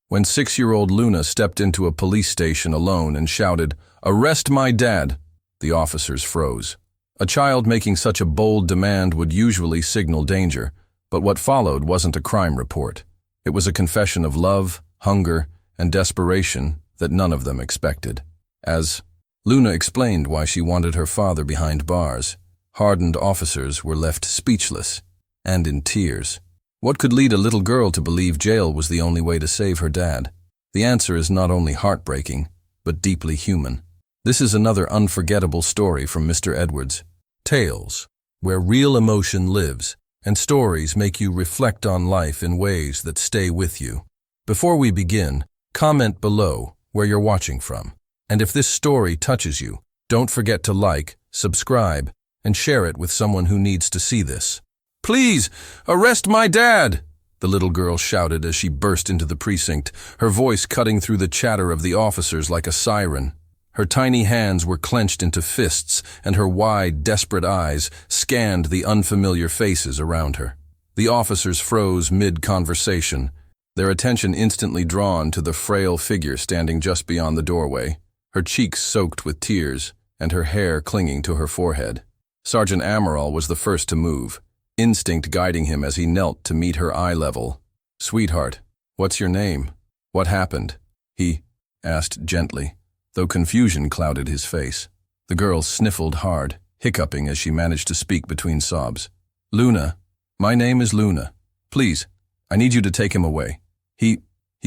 when 6-year-old Luna stepped into a police station alone and shouted, "Arrest my dad!" The officers froze. A child making such a bold demand would usually signal danger, but what followed wasn't a crime report. It was a confession of love, hunger, and desperation that none of them expected. As Luna explained why she wanted her father behind bars, hardened officers were left speechless and in tears. What could lead a little girl to believe jail was the only way to save her dad? The answer is not only heartbreaking, but deeply human. This is another unforgettable story from Mr. Edwards. Tales, where real emotion lives, and stories make you reflect on life in ways that stay with you. Before we begin, comment below where you're watching from. And if this story touches you, don't forget to like, subscribe, and share it with someone who needs to see this. "Please, arrest my dad!" the little girl shouted as she burst into the precinct, her voice cutting through the chatter of the officers like a siren. Her tiny hands were clenched into fists, and her wide, desperate eyes scanned the unfamiliar faces around her. The officers froze mid-conversation, their attention instantly drawn to the frail figure standing just beyond the doorway, her cheeks soaked with tears and her hair clinging to her forehead. Sergeant Amaral was the first to move, instinct guiding him as he knelt to meet her eye level. "Sweetheart, what's your name? What happened?" he asked gently, though confusion clouded his face. The girl sniffled hard, hiccuping as she managed to speak between sobs. "Luna. My name is Luna. Please, I need you to take him away. He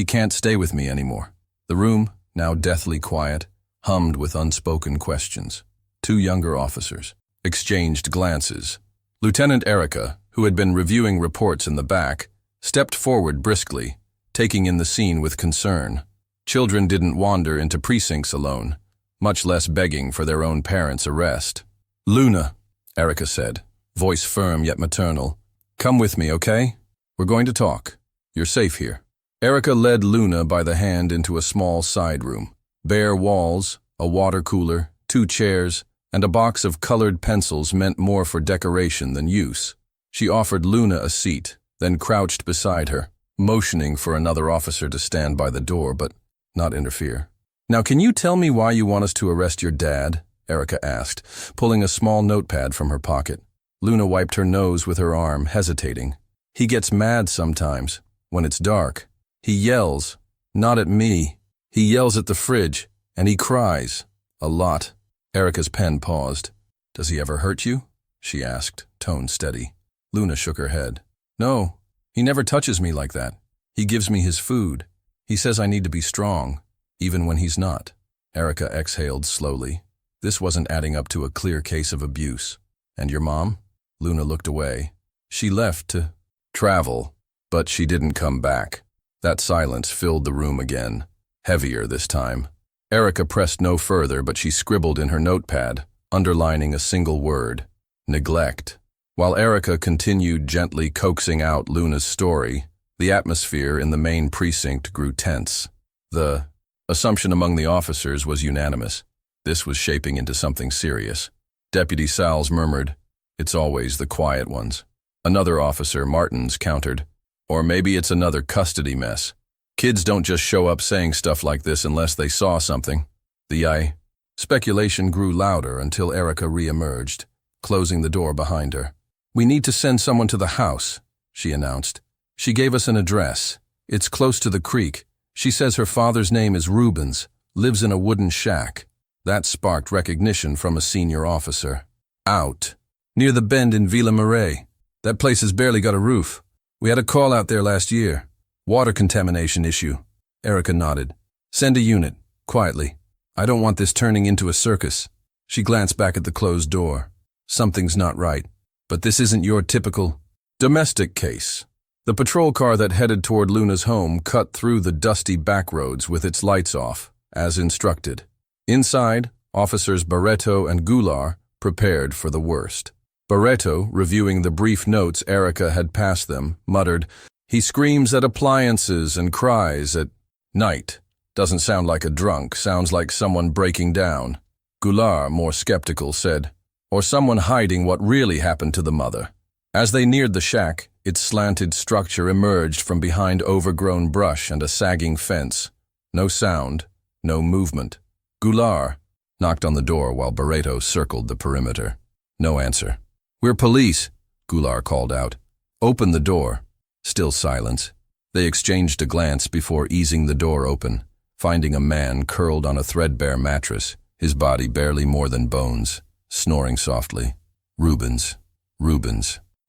can't stay with me anymore." The room, now deathly quiet, hummed with unspoken questions. Two younger officers exchanged glances. Lieutenant Erica, who had been reviewing reports in the back, stepped forward briskly, taking in the scene with concern. Children didn't wander into precincts alone, much less begging for their own parents' arrest. "Luna," Erica said, voice firm yet maternal, "come with me, okay? We're going to talk. You're safe here." Erica led Luna by the hand into a small side room. Bare walls, a water cooler, 2 chairs, and a box of colored pencils meant more for decoration than use. She offered Luna a seat, then crouched beside her, motioning for another officer to stand by the door but not interfere. "Now can you tell me why you want us to arrest your dad?" Erica asked, pulling a small notepad from her pocket. Luna wiped her nose with her arm, hesitating. "He gets mad sometimes, when it's dark. He yells, not at me. He yells at the fridge, and he cries. A lot." Erica's pen paused. "Does he ever hurt you?" she asked, tone steady. Luna shook her head. "No, he never touches me like that. He gives me his food. He says I need to be strong, even when he's not." Erica exhaled slowly. This wasn't adding up to a clear case of abuse. "And your mom?" Luna looked away. "She left to travel, but she didn't come back." That silence filled the room again, heavier this time. Erica pressed no further, but she scribbled in her notepad, underlining a single word: neglect. While Erica continued gently coaxing out Luna's story, the atmosphere in the main precinct grew tense. The assumption among the officers was unanimous. This was shaping into something serious. Deputy Salles murmured, "It's always the quiet ones." Another officer, Martins, countered, "Or maybe it's another custody mess. Kids don't just show up saying stuff like this unless they saw something." The speculation grew louder until Erica re-emerged, closing the door behind her. "We need to send someone to the house," she announced. "She gave us an address. It's close to the creek. She says her father's name is Rubens, lives in a wooden shack." That sparked recognition from a senior officer. "Out. Near the bend in Villa Marais. That place has barely got a roof. We had a call out there last year. Water contamination issue." Erica nodded. "Send a unit, quietly. I don't want this turning into a circus." She glanced back at the closed door. "Something's not right. But this isn't your typical domestic case." The patrol car that headed toward Luna's home cut through the dusty back roads with its lights off, as instructed. Inside, officers Barreto and Goulart prepared for the worst. Barreto, reviewing the brief notes Erica had passed them, muttered, "He screams at appliances and cries at night. Doesn't sound like a drunk, sounds like someone breaking down." Goulart, more skeptical, said, "Or someone hiding what really happened to the mother." As they neared the shack, Its slanted structure emerged from behind overgrown brush and a sagging fence. No sound, no movement. Goulart knocked on the door while Barreto circled the perimeter. No answer. "We're police," Goulart called out. "Open the door." Still silence. They exchanged a glance before easing the door open, finding a man curled on a threadbare mattress, his body barely more than bones, snoring softly. Rubens.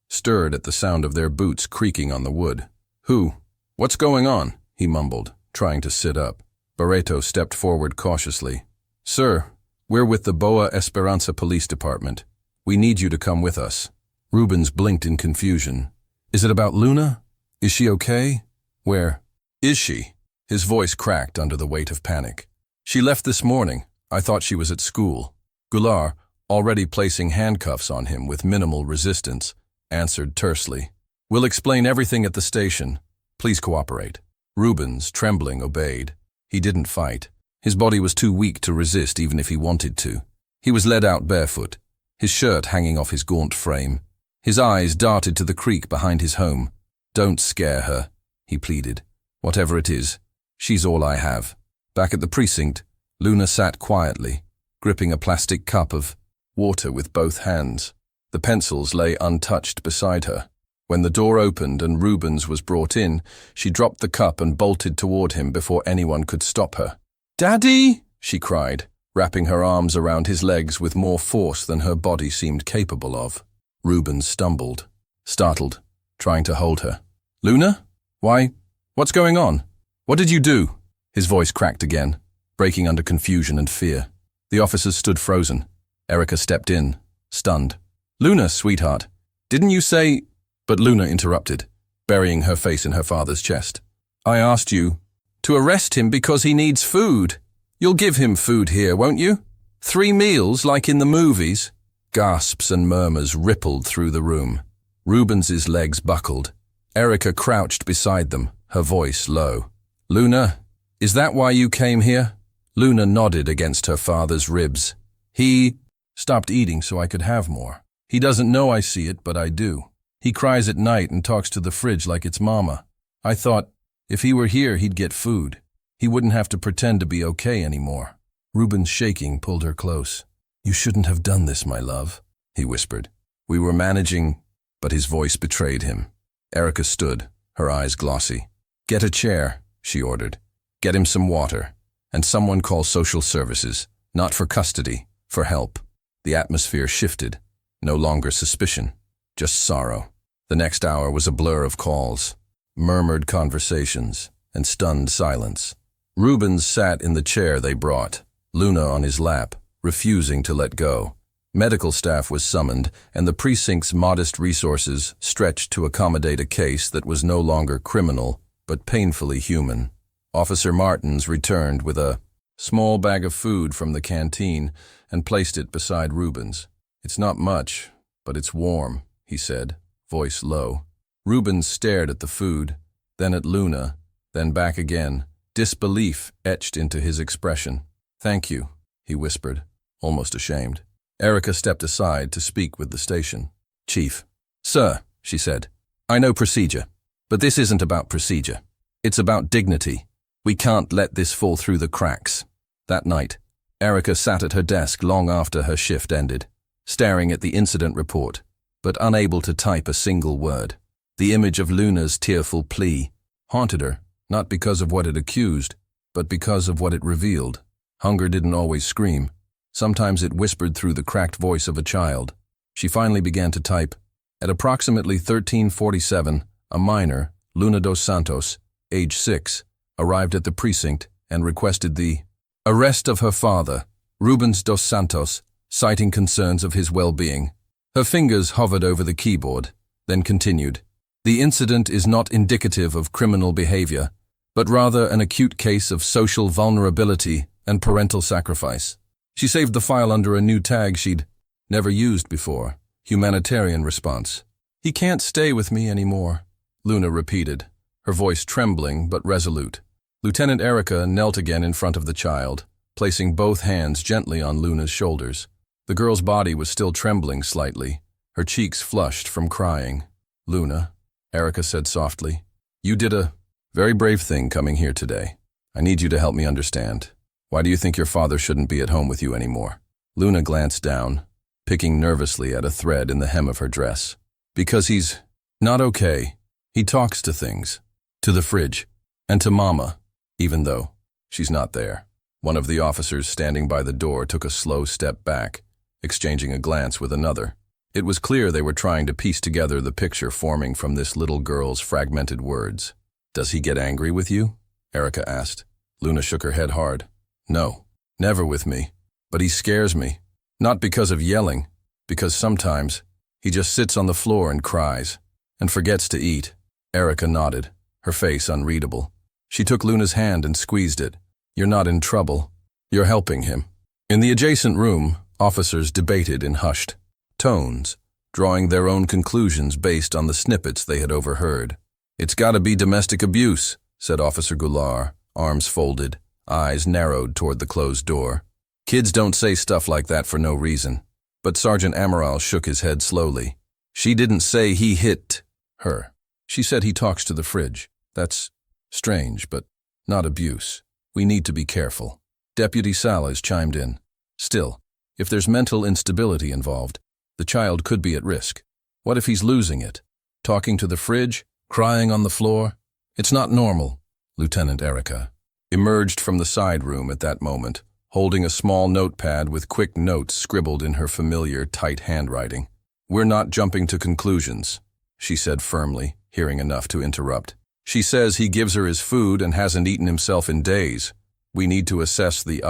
Stirred at the sound of their boots creaking on the wood. "Who? What's going on?" he mumbled, trying to sit up. Barreto stepped forward cautiously. "Sir, we're with the Boa Esperanza Police Department. We need you to come with us." Rubens blinked in confusion. "Is it about Luna? Is she okay? Where is she?" His voice cracked under the weight of panic. "She left this morning. I thought she was at school." Goulart, already placing handcuffs on him with minimal resistance, answered tersely. "We'll explain everything at the station. Please cooperate." Rubens, trembling, obeyed. He didn't fight. His body was too weak to resist even if he wanted to. He was led out barefoot, his shirt hanging off his gaunt frame. His eyes darted to the creek behind his home. "Don't scare her," he pleaded. "Whatever it is, she's all I have." Back at the precinct, Luna sat quietly, gripping a plastic cup of water with both hands. The pencils lay untouched beside her. When the door opened and Rubens was brought in, she dropped the cup and bolted toward him before anyone could stop her. "Daddy!" she cried, wrapping her arms around his legs with more force than her body seemed capable of. Rubens stumbled, startled, trying to hold her. "Luna? Why? What's going on? What did you do?" His voice cracked again, breaking under confusion and fear. The officers stood frozen. Erica stepped in, stunned. "Luna, sweetheart, didn't you say—" But Luna interrupted, burying her face in her father's chest. "I asked you to arrest him because he needs food. You'll give him food here, won't you? 3 meals like in the movies." Gasps and murmurs rippled through the room. Rubens's legs buckled. Erica crouched beside them, her voice low. "Luna, is that why you came here?" Luna nodded against her father's ribs. "He stopped eating so I could have more. He doesn't know I see it, but I do. He cries at night and talks to the fridge like it's mama. I thought, if he were here, he'd get food. He wouldn't have to pretend to be okay anymore." Rubens, shaking, pulled her close. "You shouldn't have done this, my love," he whispered. "We were managing—" But his voice betrayed him. Erica stood, her eyes glossy. "Get a chair," she ordered. "Get him some water. And someone call social services, not for custody, for help." The atmosphere shifted. No longer suspicion, just sorrow. The next hour was a blur of calls, murmured conversations, and stunned silence. Rubens sat in the chair they brought, Luna on his lap, refusing to let go. Medical staff was summoned, and the precinct's modest resources stretched to accommodate a case that was no longer criminal, but painfully human. Officer Martins returned with a small bag of food from the canteen and placed it beside Rubens. "It's not much, but it's warm," he said, voice low. Rubens stared at the food, then at Luna, then back again, disbelief etched into his expression. "Thank you," he whispered, almost ashamed. Erica stepped aside to speak with the station. "Chief." "Sir," she said, "I know procedure, but this isn't about procedure. It's about dignity. We can't let this fall through the cracks." That night, Erica sat at her desk long after her shift ended, staring at the incident report, but unable to type a single word. The image of Luna's tearful plea haunted her, not because of what it accused, but because of what it revealed. Hunger didn't always scream. Sometimes it whispered through the cracked voice of a child. She finally began to type. At approximately 13:47, a minor, Luna dos Santos, age 6, arrived at the precinct and requested the arrest of her father, Rubens dos Santos, citing concerns of his well-being. Her fingers hovered over the keyboard, then continued. "The incident is not indicative of criminal behavior, but rather an acute case of social vulnerability and parental sacrifice." She saved the file under a new tag she'd never used before, humanitarian response. "He can't stay with me anymore," Luna repeated, her voice trembling but resolute. Lieutenant Erica knelt again in front of the child, placing both hands gently on Luna's shoulders. The girl's body was still trembling slightly, her cheeks flushed from crying. "Luna, Erica said softly. You did a very brave thing coming here today. I need you to help me understand. Why do you think your father shouldn't be at home with you anymore? Luna glanced down, picking nervously at a thread in the hem of her dress. Because he's not okay. He talks to things. To the fridge. And to Mama, even though she's not there. One of the officers standing by the door took a slow step back, exchanging a glance with another. It was clear they were trying to piece together the picture forming from this little girl's fragmented words. Does he get angry with you? Erica asked. Luna shook her head hard. No, never with me. But he scares me. Not because of yelling, because sometimes he just sits on the floor and cries, and forgets to eat. Erica nodded, her face unreadable. She took Luna's hand and squeezed it. You're not in trouble. You're helping him. In the adjacent room, officers debated in hushed tones, drawing their own conclusions based on the snippets they had overheard. It's gotta be domestic abuse, said Officer Goulart, arms folded, eyes narrowed toward the closed door. Kids don't say stuff like that for no reason. But Sergeant Amaral shook his head slowly. She didn't say he hit her. She said he talks to the fridge. That's strange, but not abuse. We need to be careful. Deputy Salas chimed in. Still, if there's mental instability involved, the child could be at risk. What if he's losing it? Talking to the fridge? Crying on the floor? It's not normal. Lieutenant Erica emerged from the side room at that moment, holding a small notepad with quick notes scribbled in her familiar, tight handwriting. We're not jumping to conclusions, she said firmly, hearing enough to interrupt. She says he gives her his food and hasn't eaten himself in days. We need to assess the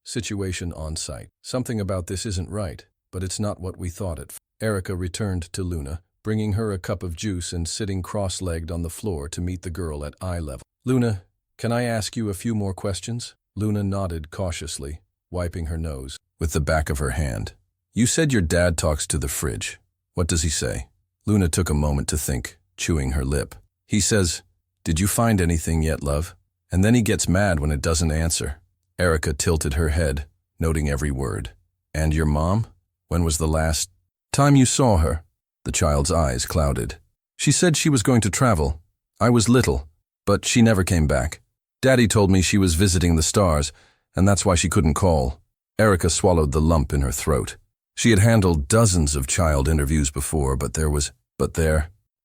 situation on site. Something about this isn't right, but it's not what we thought it. Erica returned to Luna, bringing her a cup of juice and sitting cross-legged on the floor to meet the girl at eye level. Luna, can I ask you a few more questions? Luna nodded cautiously, wiping her nose with the back of her hand. You said your dad talks to the fridge. What does he say? Luna took a moment to think, chewing her lip. He says, did you find anything yet, love? And then he gets mad when it doesn't answer. Erica tilted her head, noting every word. And your mom? When was the last time you saw her? The child's eyes clouded. She said she was going to travel. I was little, but she never came back. Daddy told me she was visiting the stars, and that's why she couldn't call. Erica swallowed the lump in her throat. She had handled dozens of child interviews before, but there was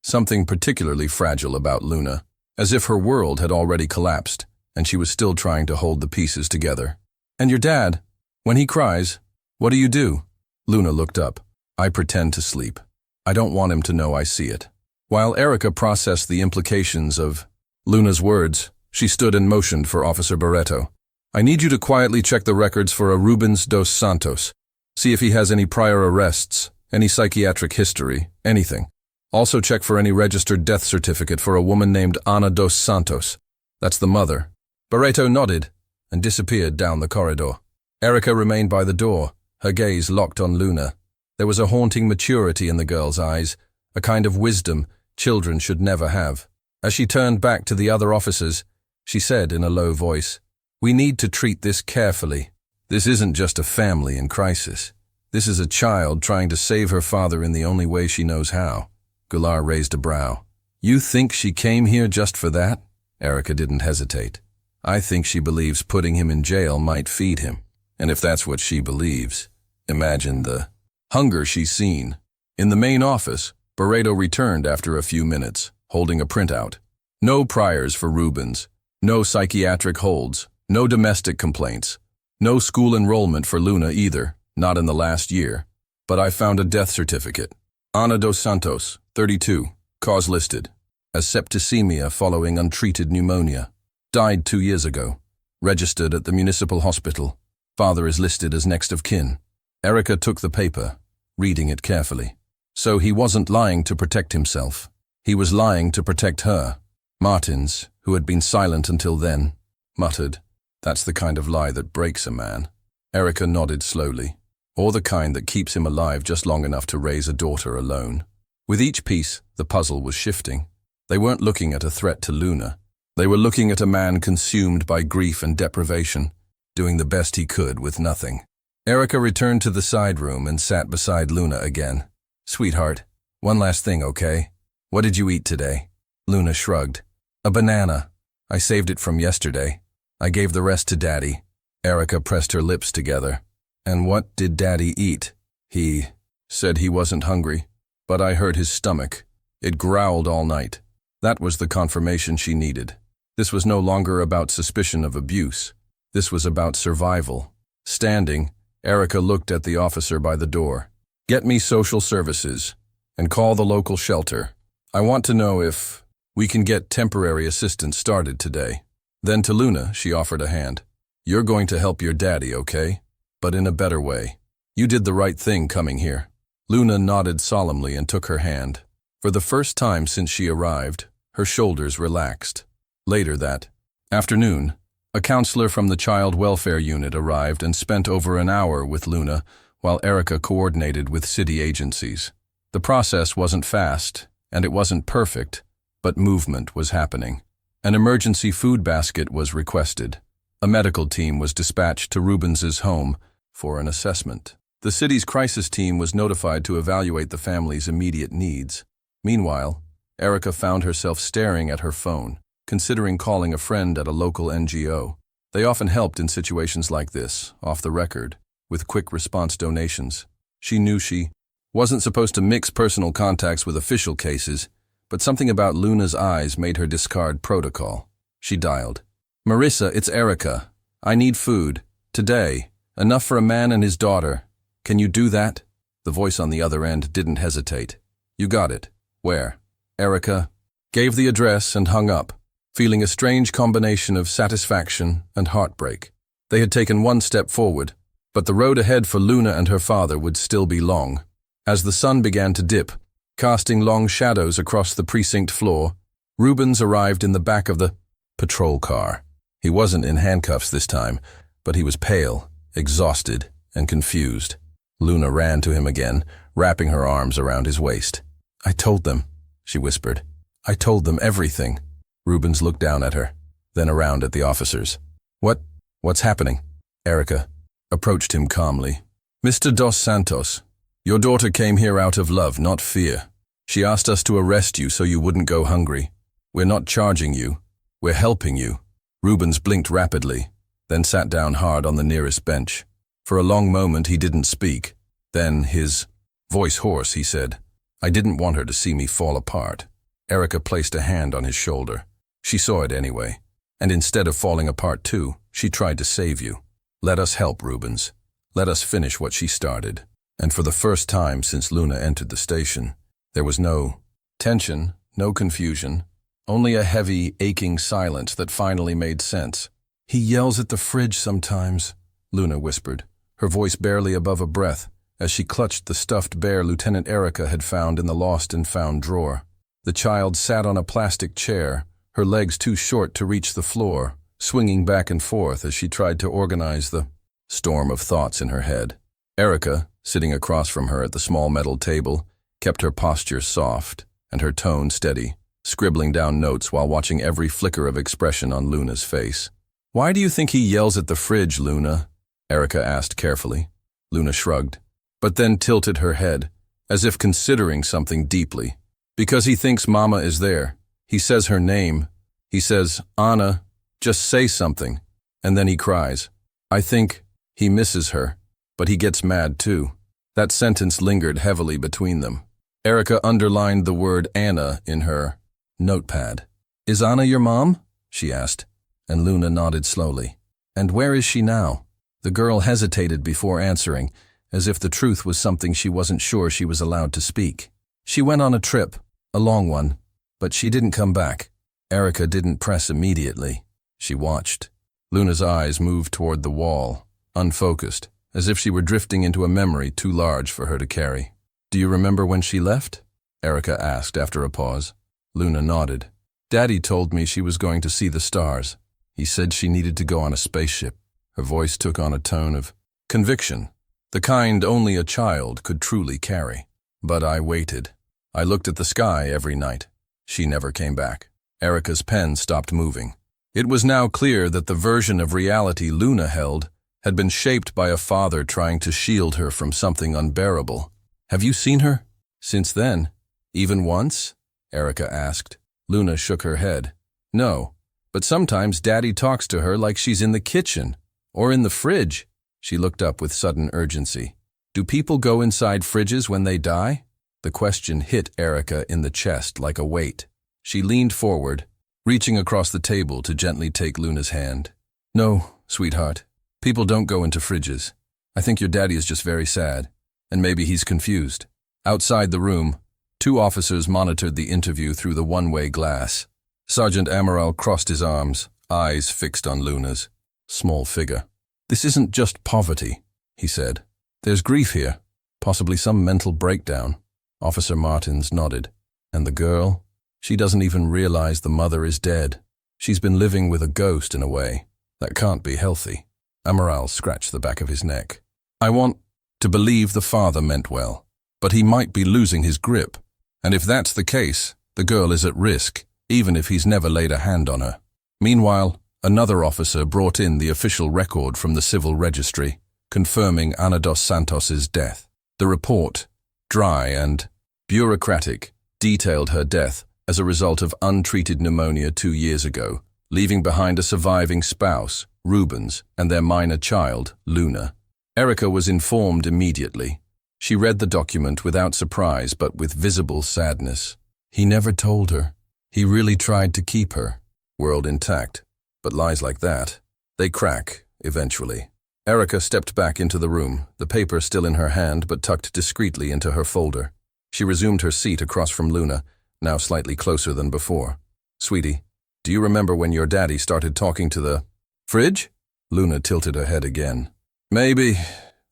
something particularly fragile about Luna, as if her world had already collapsed, and she was still trying to hold the pieces together. And your dad, when he cries, what do you do? Luna looked up. I pretend to sleep. I don't want him to know I see it. While Erica processed the implications of Luna's words, she stood and motioned for Officer Barreto. I need you to quietly check the records for a Rubens dos Santos. See if he has any prior arrests, any psychiatric history, anything. Also check for any registered death certificate for a woman named Ana dos Santos. That's the mother. Barreto nodded and disappeared down the corridor. Erica remained by the door, her gaze locked on Luna. There was a haunting maturity in the girl's eyes, a kind of wisdom children should never have. As she turned back to the other officers, she said in a low voice, we need to treat this carefully. This isn't just a family in crisis. This is a child trying to save her father in the only way she knows how. Goulart raised a brow. You think she came here just for that? Erica didn't hesitate. I think she believes putting him in jail might feed him. And if that's what she believes, imagine the hunger she's seen. In the main office, Barreto returned after a few minutes, holding a printout. No priors for Rubens. No psychiatric holds, no domestic complaints, no school enrollment for Luna either, not in the last year. But I found a death certificate. Ana dos Santos, 32, cause listed, as septicemia following untreated pneumonia. Died 2 years ago. Registered at the municipal hospital. Father is listed as next of kin. Erica took the paper, reading it carefully. So he wasn't lying to protect himself. He was lying to protect her. Martins, who had been silent until then, muttered, that's the kind of lie that breaks a man. Erica nodded slowly, or the kind that keeps him alive just long enough to raise a daughter alone. With each piece, the puzzle was shifting. They weren't looking at a threat to Luna. They were looking at a man consumed by grief and deprivation, doing the best he could with nothing. Erica returned to the side room and sat beside Luna again. Sweetheart, one last thing, okay? What did you eat today? Luna shrugged. A banana. I saved it from yesterday. I gave the rest to Daddy. Erica pressed her lips together. And what did Daddy eat? He said he wasn't hungry, but I heard his stomach. It growled all night. That was the confirmation she needed. This was no longer about suspicion of abuse. This was about survival. Standing, Erica looked at the officer by the door. Get me social services and call the local shelter. I want to know if we can get temporary assistance started today. Then to Luna, she offered a hand. You're going to help your daddy, okay? But in a better way. You did the right thing coming here. Luna nodded solemnly and took her hand. For the first time since she arrived, her shoulders relaxed. Later that afternoon, a counselor from the Child Welfare Unit arrived and spent over an hour with Luna while Erica coordinated with city agencies. The process wasn't fast, and it wasn't perfect, but movement was happening. An emergency food basket was requested. A medical team was dispatched to Rubens's home for an assessment. The city's crisis team was notified to evaluate the family's immediate needs. Meanwhile, Erica found herself staring at her phone, considering calling a friend at a local NGO. They often helped in situations like this, off the record, with quick response donations. She knew she wasn't supposed to mix personal contacts with official cases, but something about Luna's eyes made her discard protocol. She dialed. Marissa, it's Erica. I need food. Today. Enough for a man and his daughter. Can you do that? The voice on the other end didn't hesitate. You got it. Where? Erica gave the address and hung up, feeling a strange combination of satisfaction and heartbreak. They had taken one step forward, but the road ahead for Luna and her father would still be long. As the sun began to dip, casting long shadows across the precinct floor, Rubens arrived in the back of the patrol car. He wasn't in handcuffs this time, but he was pale, exhausted, and confused. Luna ran to him again, wrapping her arms around his waist. I told them, she whispered. I told them everything. Rubens looked down at her, then around at the officers. What's happening? Erica approached him calmly. Mr. Dos Santos, your daughter came here out of love, not fear. She asked us to arrest you so you wouldn't go hungry. We're not charging you. We're helping you. Rubens blinked rapidly, then sat down hard on the nearest bench. For a long moment he didn't speak. Then, his voice hoarse, he said, I didn't want her to see me fall apart. Erica placed a hand on his shoulder. She saw it anyway. And instead of falling apart too, she tried to save you. Let us help, Rubens. Let us finish what she started. And for the first time since Luna entered the station, there was no tension, no confusion, only a heavy, aching silence that finally made sense. He yells at the fridge sometimes, Luna whispered, her voice barely above a breath, as she clutched the stuffed bear Lieutenant Erica had found in the lost and found drawer. The child sat on a plastic chair, her legs too short to reach the floor, swinging back and forth as she tried to organize the storm of thoughts in her head. Erica, sitting across from her at the small metal table, kept her posture soft and her tone steady, scribbling down notes while watching every flicker of expression on Luna's face. Why do you think he yells at the fridge, Luna? Erica asked carefully. Luna shrugged, but then tilted her head, as if considering something deeply. Because he thinks Mama is there. He says her name. He says, Anna, just say something. And then he cries. I think he misses her, but he gets mad too. That sentence lingered heavily between them. Erica underlined the word Anna in her notepad. Is Anna your mom? She asked, and Luna nodded slowly. And where is she now? The girl hesitated before answering, as if the truth was something she wasn't sure she was allowed to speak. She went on a trip, a long one, but she didn't come back. Erica didn't press immediately. She watched. Luna's eyes moved toward the wall, unfocused, as if she were drifting into a memory too large for her to carry. Do you remember when she left? Erica asked after a pause. Luna nodded. Daddy told me she was going to see the stars. He said she needed to go on a spaceship. Her voice took on a tone of conviction, the kind only a child could truly carry. But I waited. I looked at the sky every night. She never came back. Erica's pen stopped moving. It was now clear that the version of reality Luna held had been shaped by a father trying to shield her from something unbearable. Have you seen her? Since then? Even once? Erica asked. Luna shook her head. No, but sometimes Daddy talks to her like she's in the kitchen or in the fridge. She looked up with sudden urgency. Do people go inside fridges when they die? The question hit Erica in the chest like a weight. She leaned forward, reaching across the table to gently take Luna's hand. No, sweetheart. People don't go into fridges. I think your daddy is just very sad, and maybe he's confused. Outside the room, 2 officers monitored the interview through the one-way glass. Sergeant Amaral crossed his arms, eyes fixed on Luna's small figure. This isn't just poverty, he said. There's grief here, possibly some mental breakdown. Officer Martins nodded. And the girl? She doesn't even realize the mother is dead. She's been living with a ghost in a way. That can't be healthy. Amaral scratched the back of his neck. I want to believe the father meant well, but he might be losing his grip. And if that's the case, the girl is at risk, even if he's never laid a hand on her. Meanwhile, another officer brought in the official record from the civil registry, confirming Ana dos Santos's death. The report, dry and bureaucratic, detailed her death as a result of untreated pneumonia 2 years ago, leaving behind a surviving spouse, Rubens, and their minor child, Luna. Erica was informed immediately. She read the document without surprise but with visible sadness. He never told her. He really tried to keep her. World intact. But lies like that, they crack, eventually. Erica stepped back into the room, the paper still in her hand but tucked discreetly into her folder. She resumed her seat across from Luna, now slightly closer than before. Sweetie, do you remember when your daddy started talking to the fridge? Luna tilted her head again. Maybe,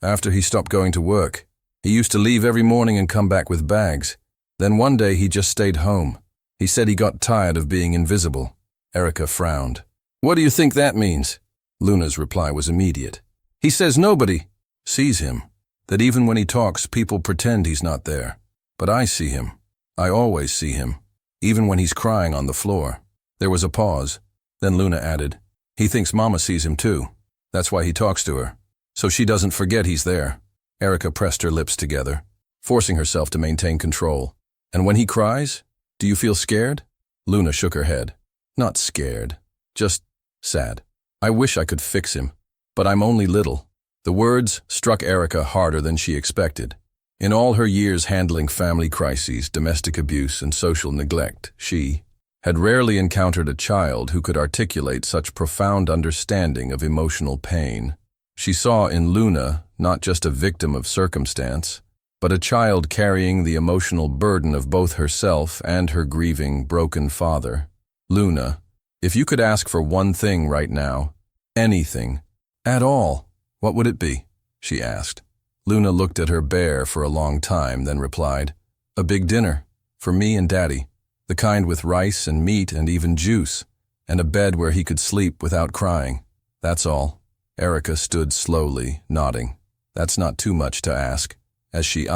after he stopped going to work. He used to leave every morning and come back with bags. Then one day he just stayed home. He said he got tired of being invisible. Erica frowned. What do you think that means? Luna's reply was immediate. He says nobody sees him. That even when he talks, people pretend he's not there. But I see him. I always see him. Even when he's crying on the floor. There was a pause. Then Luna added, he thinks Mama sees him too. That's why he talks to her. So she doesn't forget he's there. Erica pressed her lips together, forcing herself to maintain control. And when he cries, do you feel scared? Luna shook her head. Not scared. Just sad. I wish I could fix him. But I'm only little. The words struck Erica harder than she expected. In all her years handling family crises, domestic abuse, and social neglect, she had rarely encountered a child who could articulate such profound understanding of emotional pain. She saw in Luna not just a victim of circumstance, but a child carrying the emotional burden of both herself and her grieving, broken father. Luna, if you could ask for one thing right now, anything, at all, what would it be? She asked. Luna looked at her bear for a long time, then replied, a big dinner, for me and Daddy, the kind with rice and meat and even juice, and a bed where he could sleep without crying. That's all. Erica stood slowly, nodding. That's not too much to ask. As she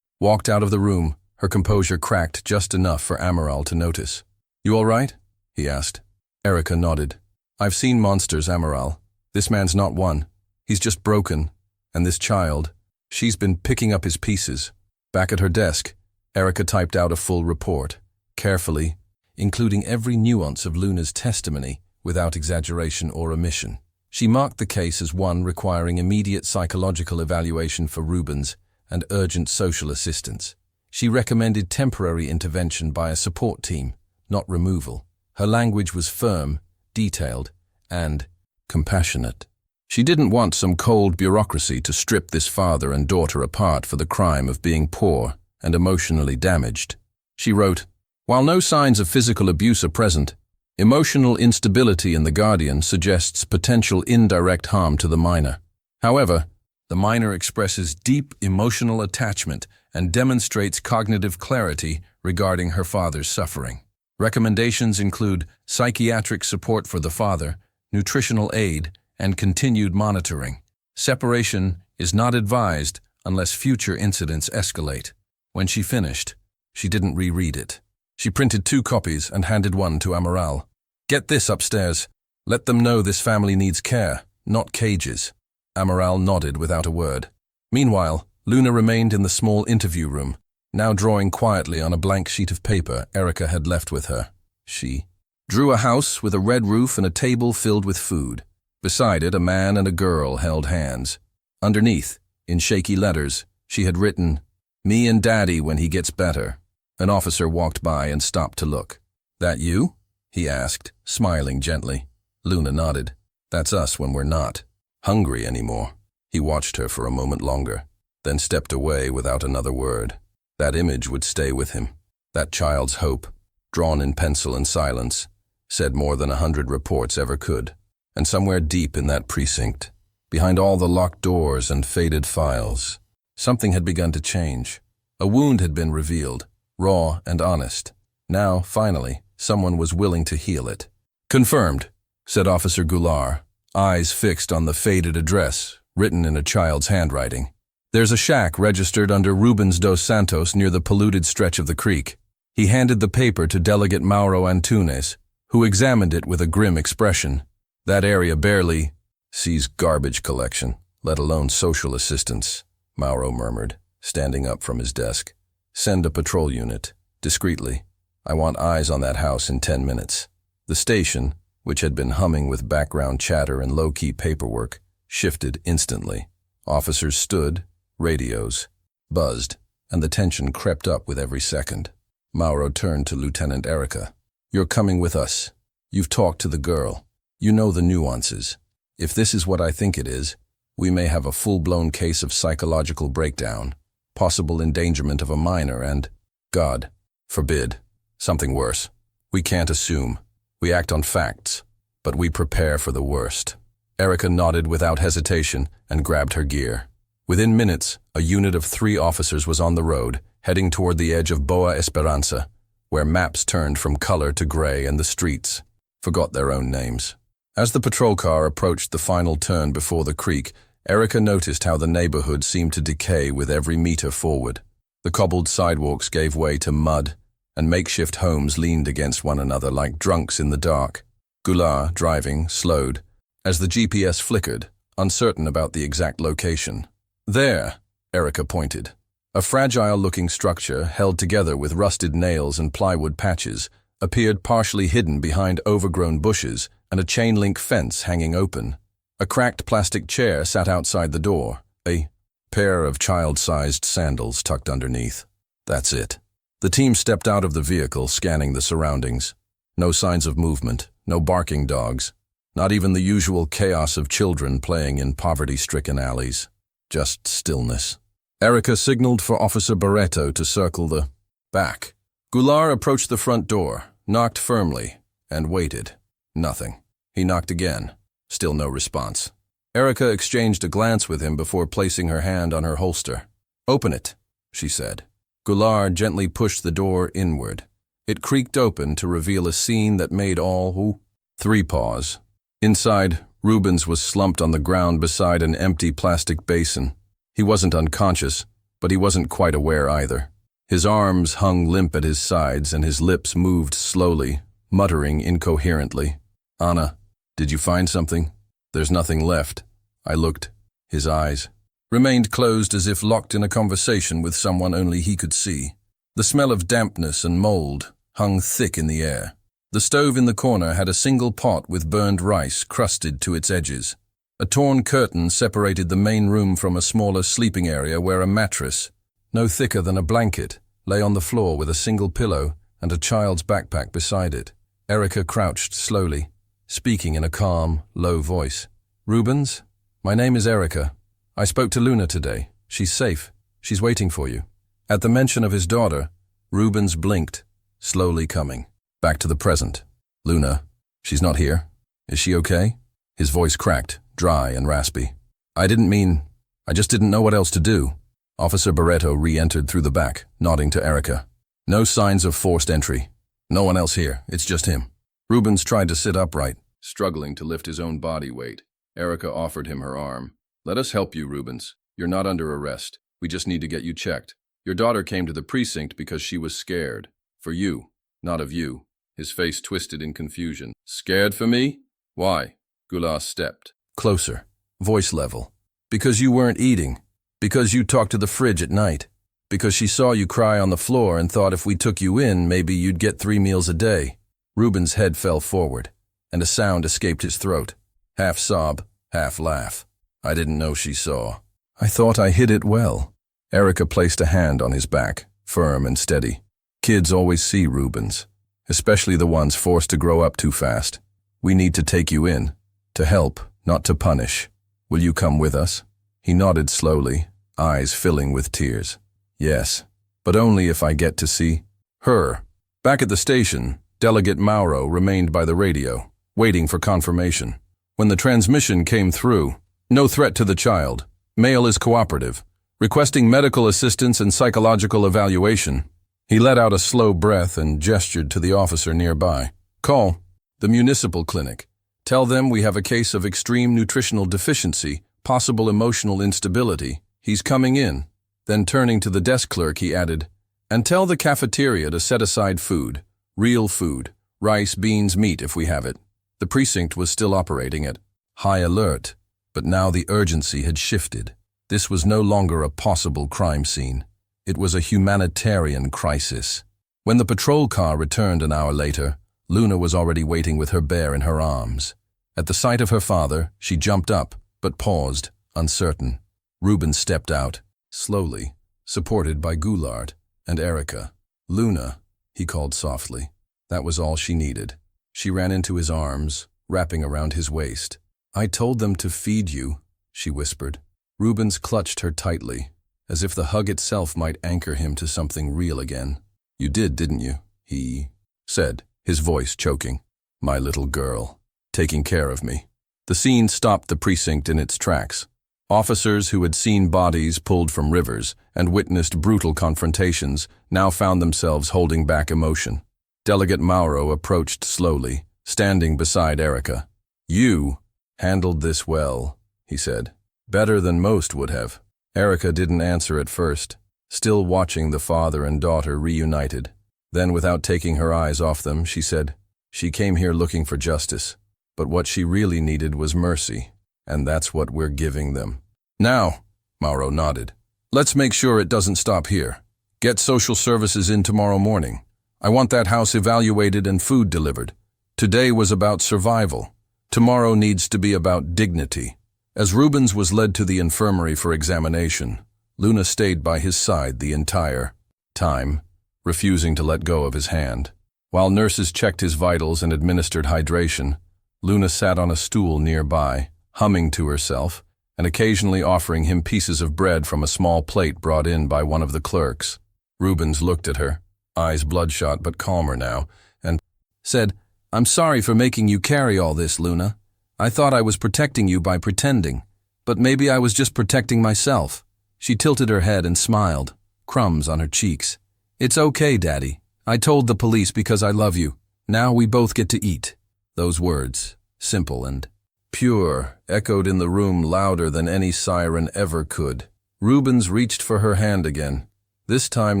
walked out of the room, her composure cracked just enough for Amaral to notice. You all right? He asked. Erica nodded. I've seen monsters, Amaral. This man's not one. He's just broken. And this child, she's been picking up his pieces. Back at her desk, Erica typed out a full report, carefully, including every nuance of Luna's testimony without exaggeration or omission. She marked the case as one requiring immediate psychological evaluation for Rubens and urgent social assistance. She recommended temporary intervention by a support team, not removal. Her language was firm, detailed, and compassionate. She didn't want some cold bureaucracy to strip this father and daughter apart for the crime of being poor and emotionally damaged. She wrote, while no signs of physical abuse are present, emotional instability in the guardian suggests potential indirect harm to the minor. However, the minor expresses deep emotional attachment and demonstrates cognitive clarity regarding her father's suffering. Recommendations include psychiatric support for the father, nutritional aid, and continued monitoring. Separation is not advised unless future incidents escalate. When she finished, she didn't reread it. She printed 2 copies and handed one to Amaral. Get this upstairs. Let them know this family needs care, not cages. Amaral nodded without a word. Meanwhile, Luna remained in the small interview room, now drawing quietly on a blank sheet of paper Erica had left with her. She drew a house with a red roof and a table filled with food. Beside it, a man and a girl held hands. Underneath, in shaky letters, she had written, "Me and Daddy when he gets better." An officer walked by and stopped to look. "That you?" he asked, smiling gently. Luna nodded. "That's us when we're not hungry anymore." He watched her for a moment longer, then stepped away without another word. That image would stay with him. That child's hope, drawn in pencil and silence, said more than 100 reports ever could. And somewhere deep in that precinct, behind all the locked doors and faded files, something had begun to change. A wound had been revealed, raw and honest. Now, finally, someone was willing to heal it. "Confirmed," said Officer Goulart, eyes fixed on the faded address, written in a child's handwriting. "There's a shack registered under Rubens dos Santos near the polluted stretch of the creek." He handed the paper to Delegate Mauro Antunes, who examined it with a grim expression. "That area barely sees garbage collection, let alone social assistance," Mauro murmured, standing up from his desk. "Send a patrol unit, discreetly. I want eyes on that house in 10 minutes. The station, which had been humming with background chatter and low-key paperwork, shifted instantly. Officers stood, radios buzzed, and the tension crept up with every second. Mauro turned to Lieutenant Erica. "You're coming with us. You've talked to the girl. You know the nuances. If this is what I think it is, we may have a full-blown case of psychological breakdown, possible endangerment of a minor, and, God forbid, something worse. We can't assume. We act on facts, but we prepare for the worst." Erica nodded without hesitation and grabbed her gear. Within minutes, a unit of 3 officers was on the road, heading toward the edge of Boa Esperança, where maps turned from color to gray and the streets forgot their own names. As the patrol car approached the final turn before the creek, Erica noticed how the neighborhood seemed to decay with every meter forward. The cobbled sidewalks gave way to mud, and makeshift homes leaned against one another like drunks in the dark. Goulart, driving, slowed, as the GPS flickered, uncertain about the exact location. "There," Erica pointed. A fragile-looking structure, held together with rusted nails and plywood patches, appeared partially hidden behind overgrown bushes and a chain-link fence hanging open. A cracked plastic chair sat outside the door, a pair of child-sized sandals tucked underneath. That's it. The team stepped out of the vehicle, scanning the surroundings. No signs of movement, no barking dogs, not even the usual chaos of children playing in poverty-stricken alleys. Just stillness. Erica signaled for Officer Barreto to circle the back. Goulart approached the front door, knocked firmly, and waited. Nothing. He knocked again. Still no response. Erica exchanged a glance with him before placing her hand on her holster. "Open it," she said. Goulart gently pushed the door inward. It creaked open to reveal a scene that made all who 3 pause. Inside, Rubens was slumped on the ground beside an empty plastic basin. He wasn't unconscious, but he wasn't quite aware either. His arms hung limp at his sides and his lips moved slowly, muttering incoherently. "Anna, did you find something?" "There's nothing left." I looked. His eyes remained closed as if locked in a conversation with someone only he could see. The smell of dampness and mold hung thick in the air. The stove in the corner had a single pot with burned rice crusted to its edges. A torn curtain separated the main room from a smaller sleeping area where a mattress, no thicker than a blanket, lay on the floor with a single pillow and a child's backpack beside it. Erica crouched slowly, speaking in a calm, low voice. "Rubens, my name is Erica. I spoke to Luna today. She's safe. She's waiting for you." At the mention of his daughter, Rubens blinked, slowly coming. Back to the present. "Luna, she's not here. Is she okay?" His voice cracked, dry and raspy. I just didn't know what else to do." Officer Barreto re-entered through the back, nodding to Erica. "No signs of forced entry. No one else here. It's just him." Rubens tried to sit upright, struggling to lift his own body weight. Erica offered him her arm. "Let us help you, Rubens. You're not under arrest. We just need to get you checked. Your daughter came to the precinct because she was scared. For you, not of you." His face twisted in confusion. "Scared for me? Why?" Goulart stepped closer, voice level. "Because you weren't eating. Because you talked to the fridge at night. Because she saw you cry on the floor and thought if we took you in, maybe you'd get 3 meals a day. Ruben's head fell forward, and a sound escaped his throat. Half sob, half laugh. I didn't know she saw. I thought I hid it well. Erica placed a hand on his back, firm and steady. Kids always see Rubens, especially the ones forced to grow up too fast. We need to take you in, to help, not to punish. Will you come with us? He nodded slowly, eyes filling with tears. Yes, but only if I get to see her. Back at the station, Delegate Mauro remained by the radio, waiting for confirmation. When the transmission came through, no threat to the child. Male is cooperative, requesting medical assistance and psychological evaluation. He let out a slow breath and gestured to the officer nearby. Call the municipal clinic. Tell them we have a case of extreme nutritional deficiency, possible emotional instability. He's coming in. Then turning to the desk clerk, he added, and tell the cafeteria to set aside food, real food, rice, beans, meat if we have it. The precinct was still operating at high alert, but now the urgency had shifted. This was no longer a possible crime scene. It was a humanitarian crisis. When the patrol car returned an hour later, Luna was already waiting with her bear in her arms. At the sight of her father, she jumped up, but paused, uncertain. Ruben stepped out, slowly, supported by Goulart and Erica. Luna, he called softly. That was all she needed. She ran into his arms, wrapping around his waist. I told them to feed you, she whispered. Rubens clutched her tightly, as if the hug itself might anchor him to something real again. You did, didn't you? He said, his voice choking. My little girl, taking care of me. The scene stopped the precinct in its tracks. Officers who had seen bodies pulled from rivers and witnessed brutal confrontations now found themselves holding back emotion. Delegate Mauro approached slowly, standing beside Erica. You handled this well, he said. Better than most would have. Erica didn't answer at first, still watching the father and daughter reunited. Then, without taking her eyes off them, she said, she came here looking for justice, but what she really needed was mercy, and that's what we're giving them. Now, Mauro nodded. Let's make sure it doesn't stop here. Get social services in tomorrow morning. I want that house evaluated and food delivered. Today was about survival. Tomorrow needs to be about dignity. As Rubens was led to the infirmary for examination, Luna stayed by his side the entire time, refusing to let go of his hand. While nurses checked his vitals and administered hydration, Luna sat on a stool nearby, humming to herself, and occasionally offering him pieces of bread from a small plate brought in by one of the clerks. Rubens looked at her, eyes bloodshot but calmer now, and said, I'm sorry for making you carry all this, Luna. I thought I was protecting you by pretending, but maybe I was just protecting myself. She tilted her head and smiled, crumbs on her cheeks. It's okay, Daddy. I told the police because I love you. Now we both get to eat. Those words, simple and pure, echoed in the room louder than any siren ever could. Rubens reached for her hand again, this time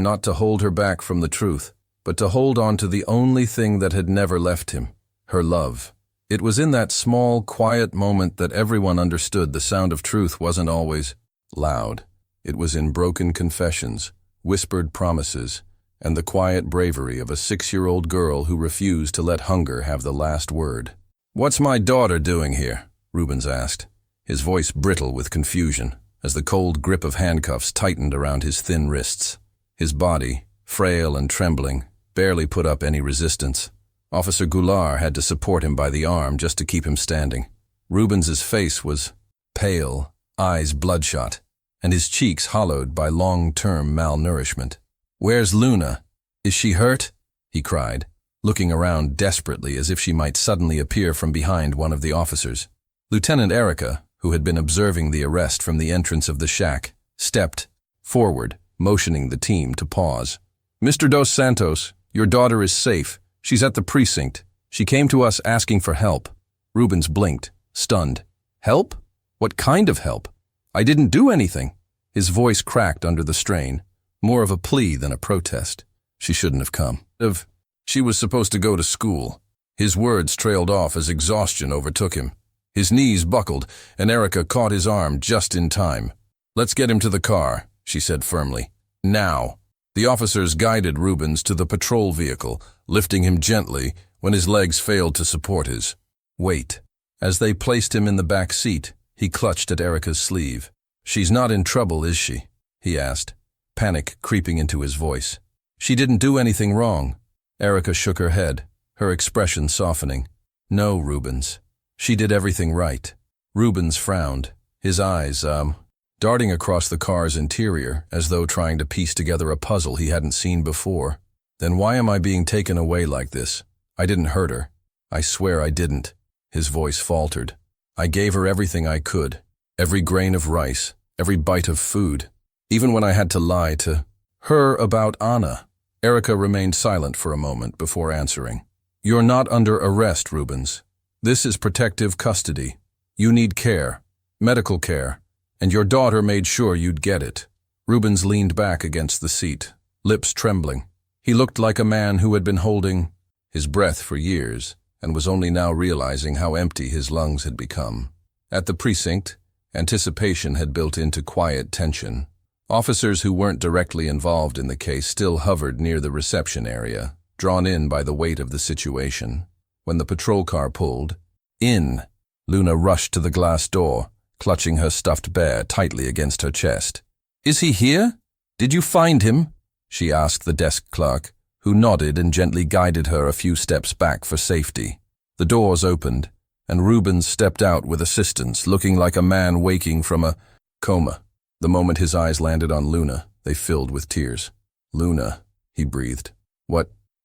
not to hold her back from the truth, but to hold on to the only thing that had never left him, her love. It was in that small, quiet moment that everyone understood the sound of truth wasn't always loud. It was in broken confessions, whispered promises, and the quiet bravery of a 6-year-old girl who refused to let hunger have the last word. What's my daughter doing here? Rubens asked, his voice brittle with confusion, as the cold grip of handcuffs tightened around his thin wrists. His body, frail and trembling, barely put up any resistance. Officer Goulart had to support him by the arm just to keep him standing. Rubens's face was pale, eyes bloodshot, and his cheeks hollowed by long-term malnourishment. Where's Luna? Is she hurt? He cried, looking around desperately as if she might suddenly appear from behind one of the officers. Lieutenant Erica, who had been observing the arrest from the entrance of the shack, stepped forward, motioning the team to pause. Mr. Dos Santos, your daughter is safe. She's at the precinct. She came to us asking for help. Rubens blinked, stunned. Help? What kind of help? I didn't do anything. His voice cracked under the strain, more of a plea than a protest. She shouldn't have come. She was supposed to go to school. His words trailed off as exhaustion overtook him. His knees buckled, and Erica caught his arm just in time. Let's get him to the car, she said firmly. Now. The officers guided Rubens to the patrol vehicle, lifting him gently when his legs failed to support his weight. As they placed him in the back seat, he clutched at Erica's sleeve. "She's not in trouble, is she?" he asked, panic creeping into his voice. "She didn't do anything wrong." Erica shook her head, her expression softening. "No, Rubens. She did everything right." Rubens frowned, his eyes, darting across the car's interior as though trying to piece together a puzzle he hadn't seen before. "Then why am I being taken away like this? I didn't hurt her. I swear I didn't." His voice faltered. "I gave her everything I could. Every grain of rice, every bite of food. Even when I had to lie to her about Anna." Erica remained silent for a moment before answering. "You're not under arrest, Rubens. This is protective custody. You need care, medical care, and your daughter made sure you'd get it." Rubens leaned back against the seat, lips trembling. He looked like a man who had been holding his breath for years and was only now realizing how empty his lungs had become. At the precinct, anticipation had built into quiet tension. Officers who weren't directly involved in the case still hovered near the reception area, drawn in by the weight of the situation. When the patrol car pulled in, Luna rushed to the glass door, clutching her stuffed bear tightly against her chest. "Is he here? Did you find him?" she asked the desk clerk, who nodded and gently guided her a few steps back for safety. The doors opened, and Rubens stepped out with assistance, looking like a man waking from a coma. The moment his eyes landed on Luna, they filled with tears. "Luna," he breathed.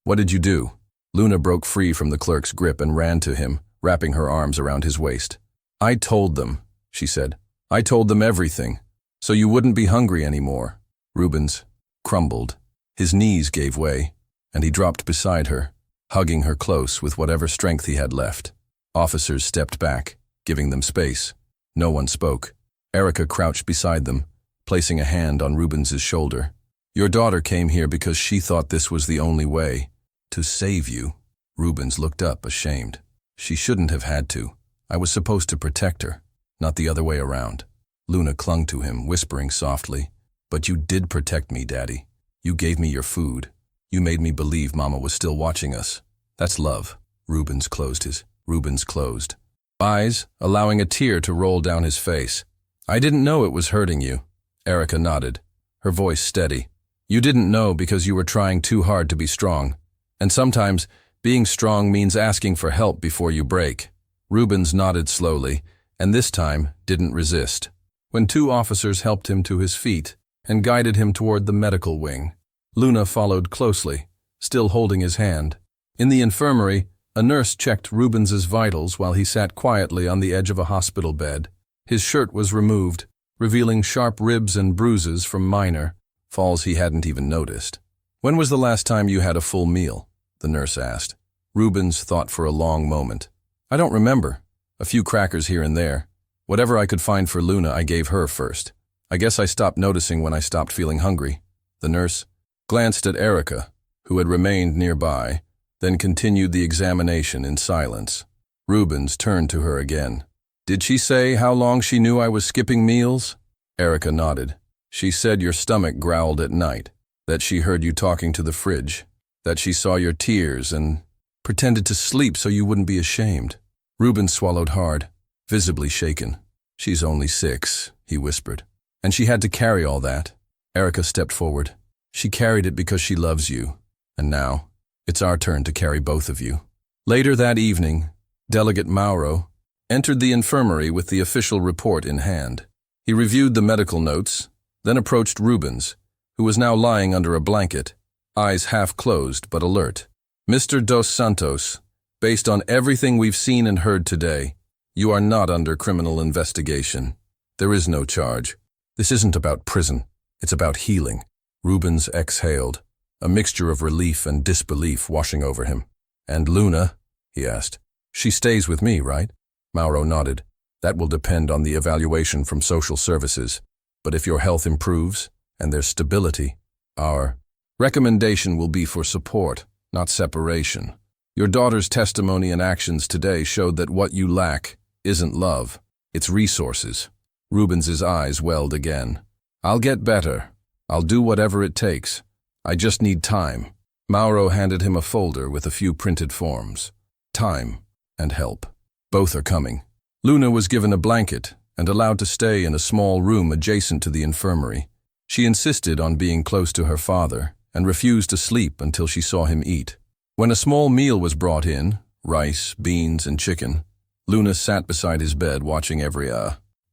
What did you do?" Luna broke free from the clerk's grip and ran to him, wrapping her arms around his waist. "I told them," she said. "I told them everything, so you wouldn't be hungry anymore." Rubens crumbled. His knees gave way, and he dropped beside her, hugging her close with whatever strength he had left. Officers stepped back, giving them space. No one spoke. Erica crouched beside them, placing a hand on Rubens's shoulder. "Your daughter came here because she thought this was the only way to save you." Rubens looked up, ashamed. "She shouldn't have had to. I was supposed to protect her, not the other way around." Luna clung to him, whispering softly, "But you did protect me, Daddy. You gave me your food. You made me believe Mama was still watching us. That's love." Rubens closed, eyes allowing a tear to roll down his face. "I didn't know it was hurting you." Erica nodded, her voice steady. "You didn't know because you were trying too hard to be strong. And sometimes being strong means asking for help before you break." Rubens nodded slowly, and this time didn't resist. When two officers helped him to his feet and guided him toward the medical wing, Luna followed closely, still holding his hand. In the infirmary, a nurse checked Rubens's vitals while he sat quietly on the edge of a hospital bed. His shirt was removed, revealing sharp ribs and bruises from minor falls he hadn't even noticed. "When was the last time you had a full meal?" the nurse asked. Rubens thought for a long moment. "I don't remember. A few crackers here and there. Whatever I could find for Luna, I gave her first. I guess I stopped noticing when I stopped feeling hungry." The nurse glanced at Erica, who had remained nearby, then continued the examination in silence. Rubens turned to her again. "Did she say how long she knew I was skipping meals?" Erica nodded. "She said your stomach growled at night, that she heard you talking to the fridge, that she saw your tears and pretended to sleep so you wouldn't be ashamed." Rubens swallowed hard, visibly shaken. "She's only 6, he whispered. "And she had to carry all that." Erica stepped forward. "She carried it because she loves you. And now, it's our turn to carry both of you." Later that evening, Delegate Mauro entered the infirmary with the official report in hand. He reviewed the medical notes, then approached Rubens, who was now lying under a blanket, eyes half closed but alert. "Mr. Dos Santos, based on everything we've seen and heard today, you are not under criminal investigation. There is no charge. This isn't about prison. It's about healing." Rubens exhaled, a mixture of relief and disbelief washing over him. "And Luna?" he asked. "She stays with me, right?" Mauro nodded. "That will depend on the evaluation from social services. But if your health improves and there's stability, our recommendation will be for support, not separation. Your daughter's testimony and actions today showed that what you lack isn't love, it's resources." Rubens's eyes welled again. "I'll get better. I'll do whatever it takes. I just need time. Mauro handed him a folder with a few printed forms. Time and help. Both are coming. Luna was given a blanket and allowed to stay in a small room adjacent to the infirmary. She insisted on being close to her father and refused to sleep until she saw him eat. When a small meal was brought in, rice, beans, and chicken, Luna sat beside his bed watching every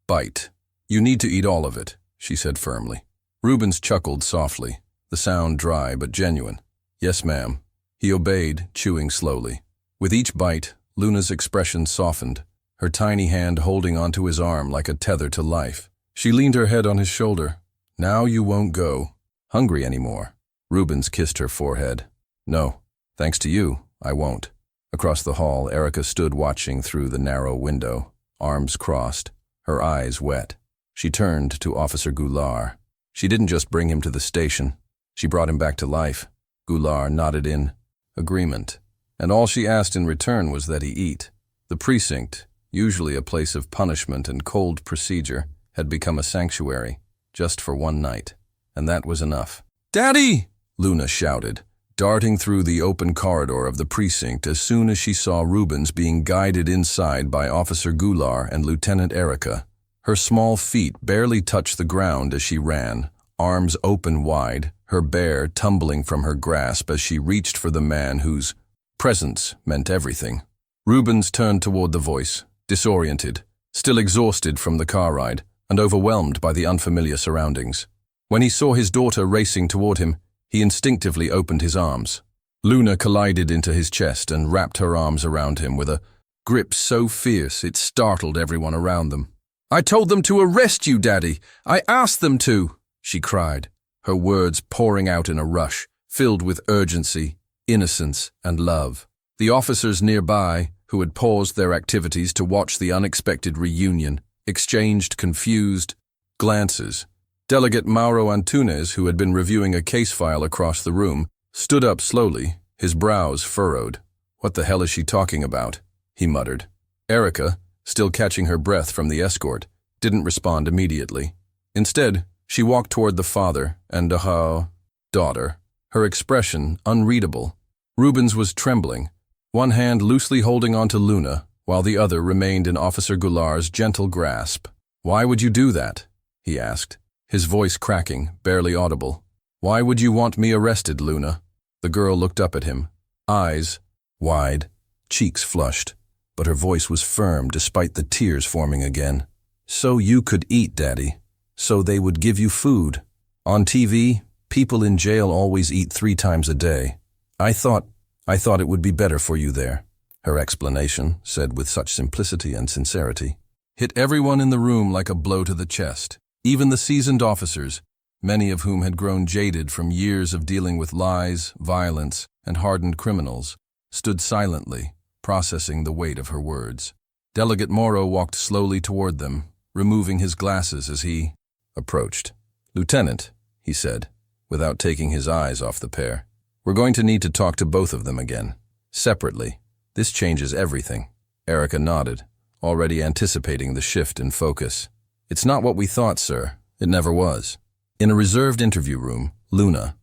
bite. You need to eat all of it, she said firmly. Rubens chuckled softly, the sound dry but genuine. Yes, ma'am. He obeyed, chewing slowly. With each bite, Luna's expression softened, her tiny hand holding onto his arm like a tether to life. She leaned her head on his shoulder. Now you won't go hungry anymore. Rubens kissed her forehead. No, thanks to you, I won't. Across the hall, Erica stood watching through the narrow window, arms crossed, her eyes wet. She turned to Officer Goulart. She didn't just bring him to the station. She brought him back to life. Goulart nodded in agreement, and all she asked in return was that he eat. The precinct, usually a place of punishment and cold procedure, had become a sanctuary, just for one night, and that was enough. "Daddy!" Luna shouted, darting through the open corridor of the precinct as soon as she saw Rubens being guided inside by Officer Goulart and Lieutenant Erica. Her small feet barely touched the ground as she ran, arms open wide, her bear tumbling from her grasp as she reached for the man whose presence meant everything. Rubens turned toward the voice, disoriented, still exhausted from the car ride, and overwhelmed by the unfamiliar surroundings. When he saw his daughter racing toward him, he instinctively opened his arms. Luna collided into his chest and wrapped her arms around him with a grip so fierce it startled everyone around them. "I told them to arrest you, Daddy! I asked them to!" she cried, her words pouring out in a rush, filled with urgency, innocence, and love. The officers nearby, who had paused their activities to watch the unexpected reunion, exchanged confused glances. Delegate Mauro Antunes, who had been reviewing a case file across the room, stood up slowly, his brows furrowed. "What the hell is she talking about?" he muttered. Erica, still catching her breath from the escort, didn't respond immediately. Instead, she walked toward the father and her daughter, her expression unreadable. Rubens was trembling, one hand loosely holding onto Luna, while the other remained in Officer Goulart's gentle grasp. "Why would you do that?" he asked, his voice cracking, barely audible. "Why would you want me arrested, Luna?" The girl looked up at him, eyes wide, cheeks flushed, but her voice was firm despite the tears forming again. "So you could eat, Daddy. So they would give you food. On TV, people in jail always eat 3 times a day. I thought it would be better for you there." Her explanation, said with such simplicity and sincerity, hit everyone in the room like a blow to the chest. Even the seasoned officers, many of whom had grown jaded from years of dealing with lies, violence, and hardened criminals, stood silently, processing the weight of her words. Delegate Mauro walked slowly toward them, removing his glasses as he approached. "Lieutenant," he said, without taking his eyes off the pair, "we're going to need to talk to both of them again, separately. This changes everything." Erica nodded, already anticipating the shift in focus. "It's not what we thought, sir. It never was." In a reserved interview room, Luna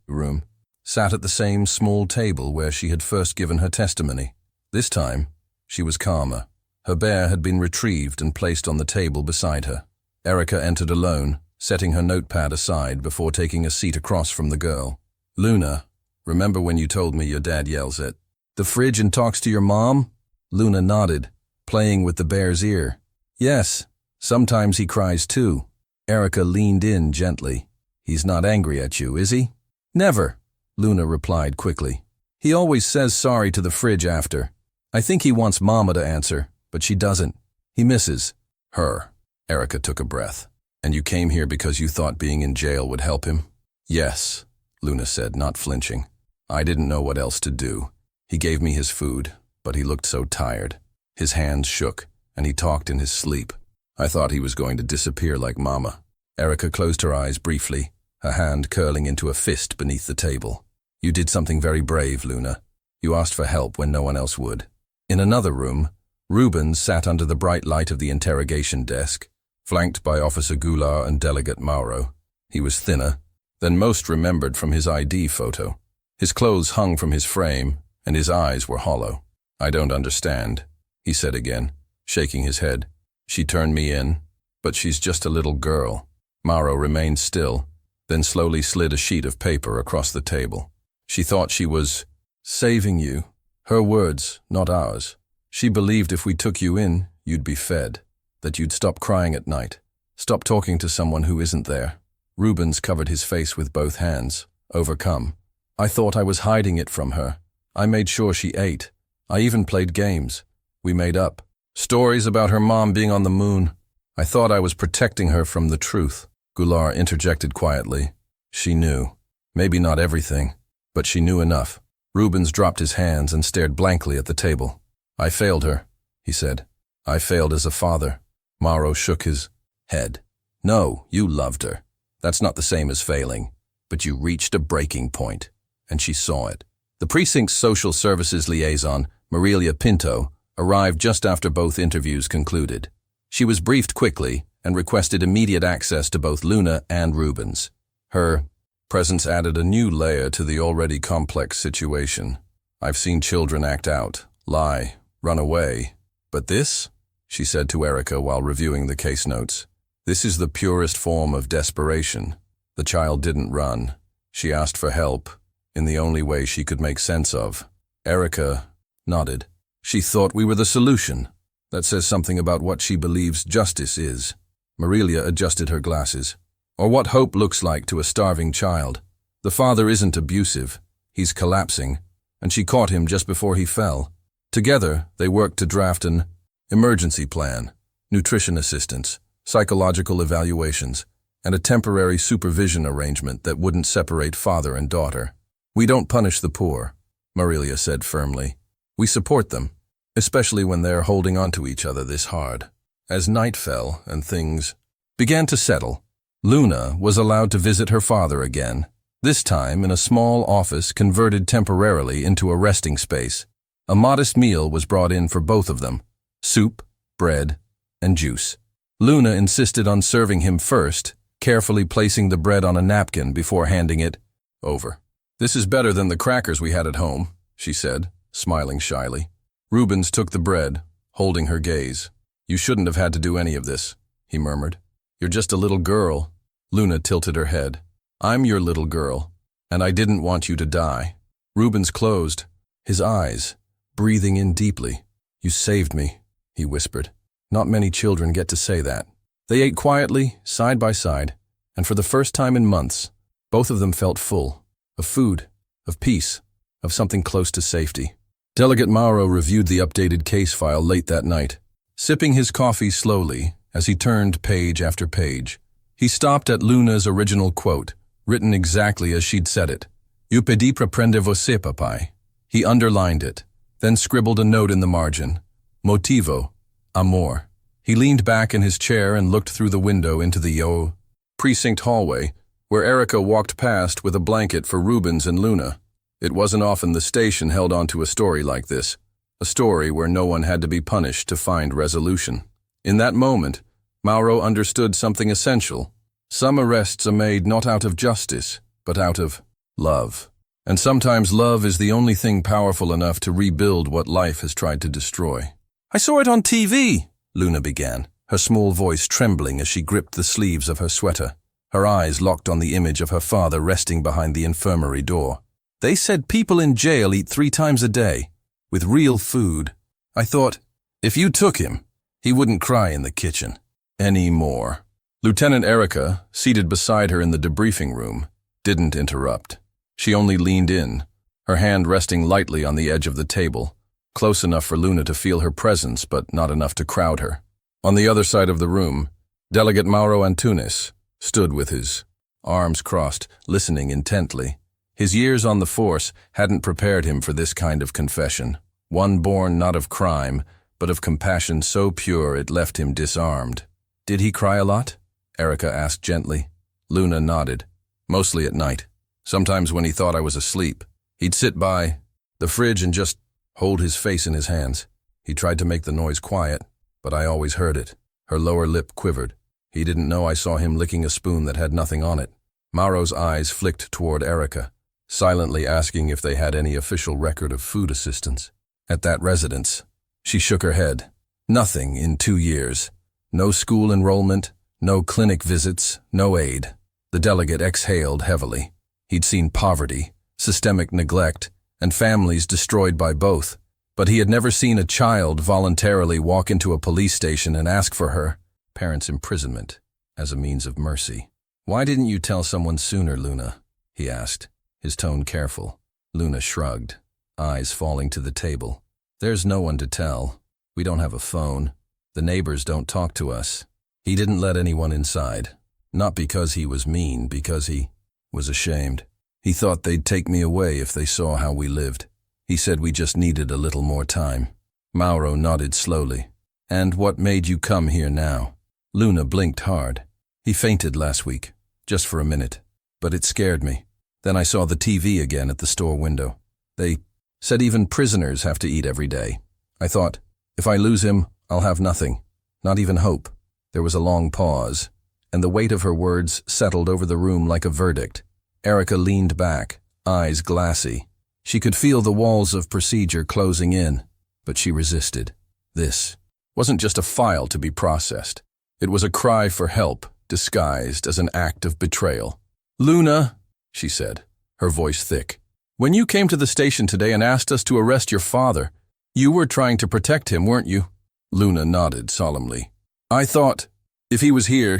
sat at the same small table where she had first given her testimony. This time, she was calmer. Her bear had been retrieved and placed on the table beside her. Erica entered alone, setting her notepad aside before taking a seat across from the girl. "Luna, remember when you told me your dad yells at the fridge and talks to your mom?" Luna nodded, playing with the bear's ear. "Yes, sometimes he cries too." Erica leaned in gently. "He's not angry at you, is he?" "Never," Luna replied quickly. "He always says sorry to the fridge after. I think he wants Mama to answer, but she doesn't. He misses her." Erica took a breath. "And you came here because you thought being in jail would help him?" "Yes," Luna said, not flinching. "I didn't know what else to do. He gave me his food, but he looked so tired. His hands shook, and he talked in his sleep. I thought he was going to disappear like Mama." Erica closed her eyes briefly, her hand curling into a fist beneath the table. "You did something very brave, Luna. You asked for help when no one else would." In another room, Rubens sat under the bright light of the interrogation desk, flanked by Officer Goulart and Delegate Mauro. He was thinner, than most remembered from his ID photo. His clothes hung from his frame, and his eyes were hollow. "I don't understand," he said again, shaking his head. "She turned me in, but she's just a little girl." Mauro remained still, then slowly slid a sheet of paper across the table. "She thought she was saving you. Her words, not ours. She believed if we took you in, you'd be fed, that you'd stop crying at night, stop talking to someone who isn't there." Rubens covered his face with both hands, overcome. "I thought I was hiding it from her. I made sure she ate. I even played games. We made up stories about her mom being on the moon. I thought I was protecting her from the truth." Goulart interjected quietly. "She knew. Maybe not everything, but she knew enough." Rubens dropped his hands and stared blankly at the table. "I failed her," he said. "I failed as a father." Mauro shook his head. "No, you loved her. That's not the same as failing. But you reached a breaking point, and she saw it." The precinct's social services liaison, Marilia Pinto, arrived just after both interviews concluded. She was briefed quickly and requested immediate access to both Luna and Rubens. Her presence added a new layer to the already complex situation. "I've seen children act out, lie, run away. But this," she said to Erica while reviewing the case notes, "this is the purest form of desperation. The child didn't run. She asked for help, in the only way she could make sense of." Erica nodded. "She thought we were the solution. That says something about what she believes justice is." Marilia adjusted her glasses. "Or what hope looks like to a starving child. The father isn't abusive. He's collapsing, and she caught him just before he fell. Together, they worked to draft an emergency plan, nutrition assistance, psychological evaluations, and a temporary supervision arrangement that wouldn't separate father and daughter. "We don't punish the poor," Marilia said firmly. "We support them, especially when they're holding on to each other this hard." As night fell and things began to settle, Luna was allowed to visit her father again, this time in a small office converted temporarily into a resting space. A modest meal was brought in for both of them: soup, bread, and juice. Luna insisted on serving him first, carefully placing the bread on a napkin before handing it over. "This is better than the crackers we had at home," she said, smiling shyly. Rubens took the bread, holding her gaze. "You shouldn't have had to do any of this," he murmured. "You're just a little girl." Luna tilted her head. "I'm your little girl, and I didn't want you to die." Rubens closed, his eyes, breathing in deeply. "You saved me," he whispered. Not many children get to say that. They ate quietly, side by side, and for the first time in months, both of them felt full, of food, of peace, of something close to safety. Delegate Mauro reviewed the updated case file late that night, sipping his coffee slowly as he turned page after page. He stopped at Luna's original quote, written exactly as she'd said it. "Eu pedi pra prender você, papai." He underlined it, then scribbled a note in the margin. "Motivo, amor." He leaned back in his chair and looked through the window into the precinct hallway, where Erica walked past with a blanket for Rubens and Luna. It wasn't often the station held onto a story like this, a story where no one had to be punished to find resolution. In that moment, Mauro understood something essential. Some arrests are made not out of justice, but out of love. And sometimes love is the only thing powerful enough to rebuild what life has tried to destroy. "I saw it on TV," Luna began, her small voice trembling as she gripped the sleeves of her sweater, her eyes locked on the image of her father resting behind the infirmary door. "They said people in jail eat 3 times a day, with real food. I thought, if you took him, he wouldn't cry in the kitchen anymore." Lieutenant Erica, seated beside her in the debriefing room, didn't interrupt. She only leaned in, her hand resting lightly on the edge of the table, close enough for Luna to feel her presence but not enough to crowd her. On the other side of the room, Delegate Mauro Antunes stood with his arms crossed, listening intently. His years on the force hadn't prepared him for this kind of confession, one born not of crime, but of compassion so pure it left him disarmed. "Did he cry a lot?" Erica asked gently. Luna nodded. "Mostly at night. Sometimes when he thought I was asleep. He'd sit by the fridge and just hold his face in his hands. He tried to make the noise quiet, but I always heard it." Her lower lip quivered. "He didn't know I saw him licking a spoon that had nothing on it." Mauro's eyes flicked toward Erica, silently asking if they had any official record of food assistance. At that residence, she shook her head. Nothing in 2 years. No school enrollment, no clinic visits, no aid. The delegate exhaled heavily. He'd seen poverty, systemic neglect, and families destroyed by both, but he had never seen a child voluntarily walk into a police station and ask for her parents' imprisonment as a means of mercy. "Why didn't you tell someone sooner, Luna?" he asked, his tone careful. Luna shrugged, eyes falling to the table. "There's no one to tell. We don't have a phone. The neighbors don't talk to us. He didn't let anyone inside. Not because he was mean, because he was ashamed. He thought they'd take me away if they saw how we lived. He said we just needed a little more time." Mauro nodded slowly. "And what made you come here now?" Luna blinked hard. "He fainted last week, just for a minute, but it scared me. Then I saw the TV again at the store window. They said even prisoners have to eat every day. I thought, if I lose him, I'll have nothing, not even hope." There was a long pause, and the weight of her words settled over the room like a verdict. Erica leaned back, eyes glassy. She could feel the walls of procedure closing in, but she resisted. This wasn't just a file to be processed. It was a cry for help, disguised as an act of betrayal. "Luna," she said, her voice thick, "when you came to the station today and asked us to arrest your father, you were trying to protect him, weren't you?" Luna nodded solemnly. "I thought, if he was here,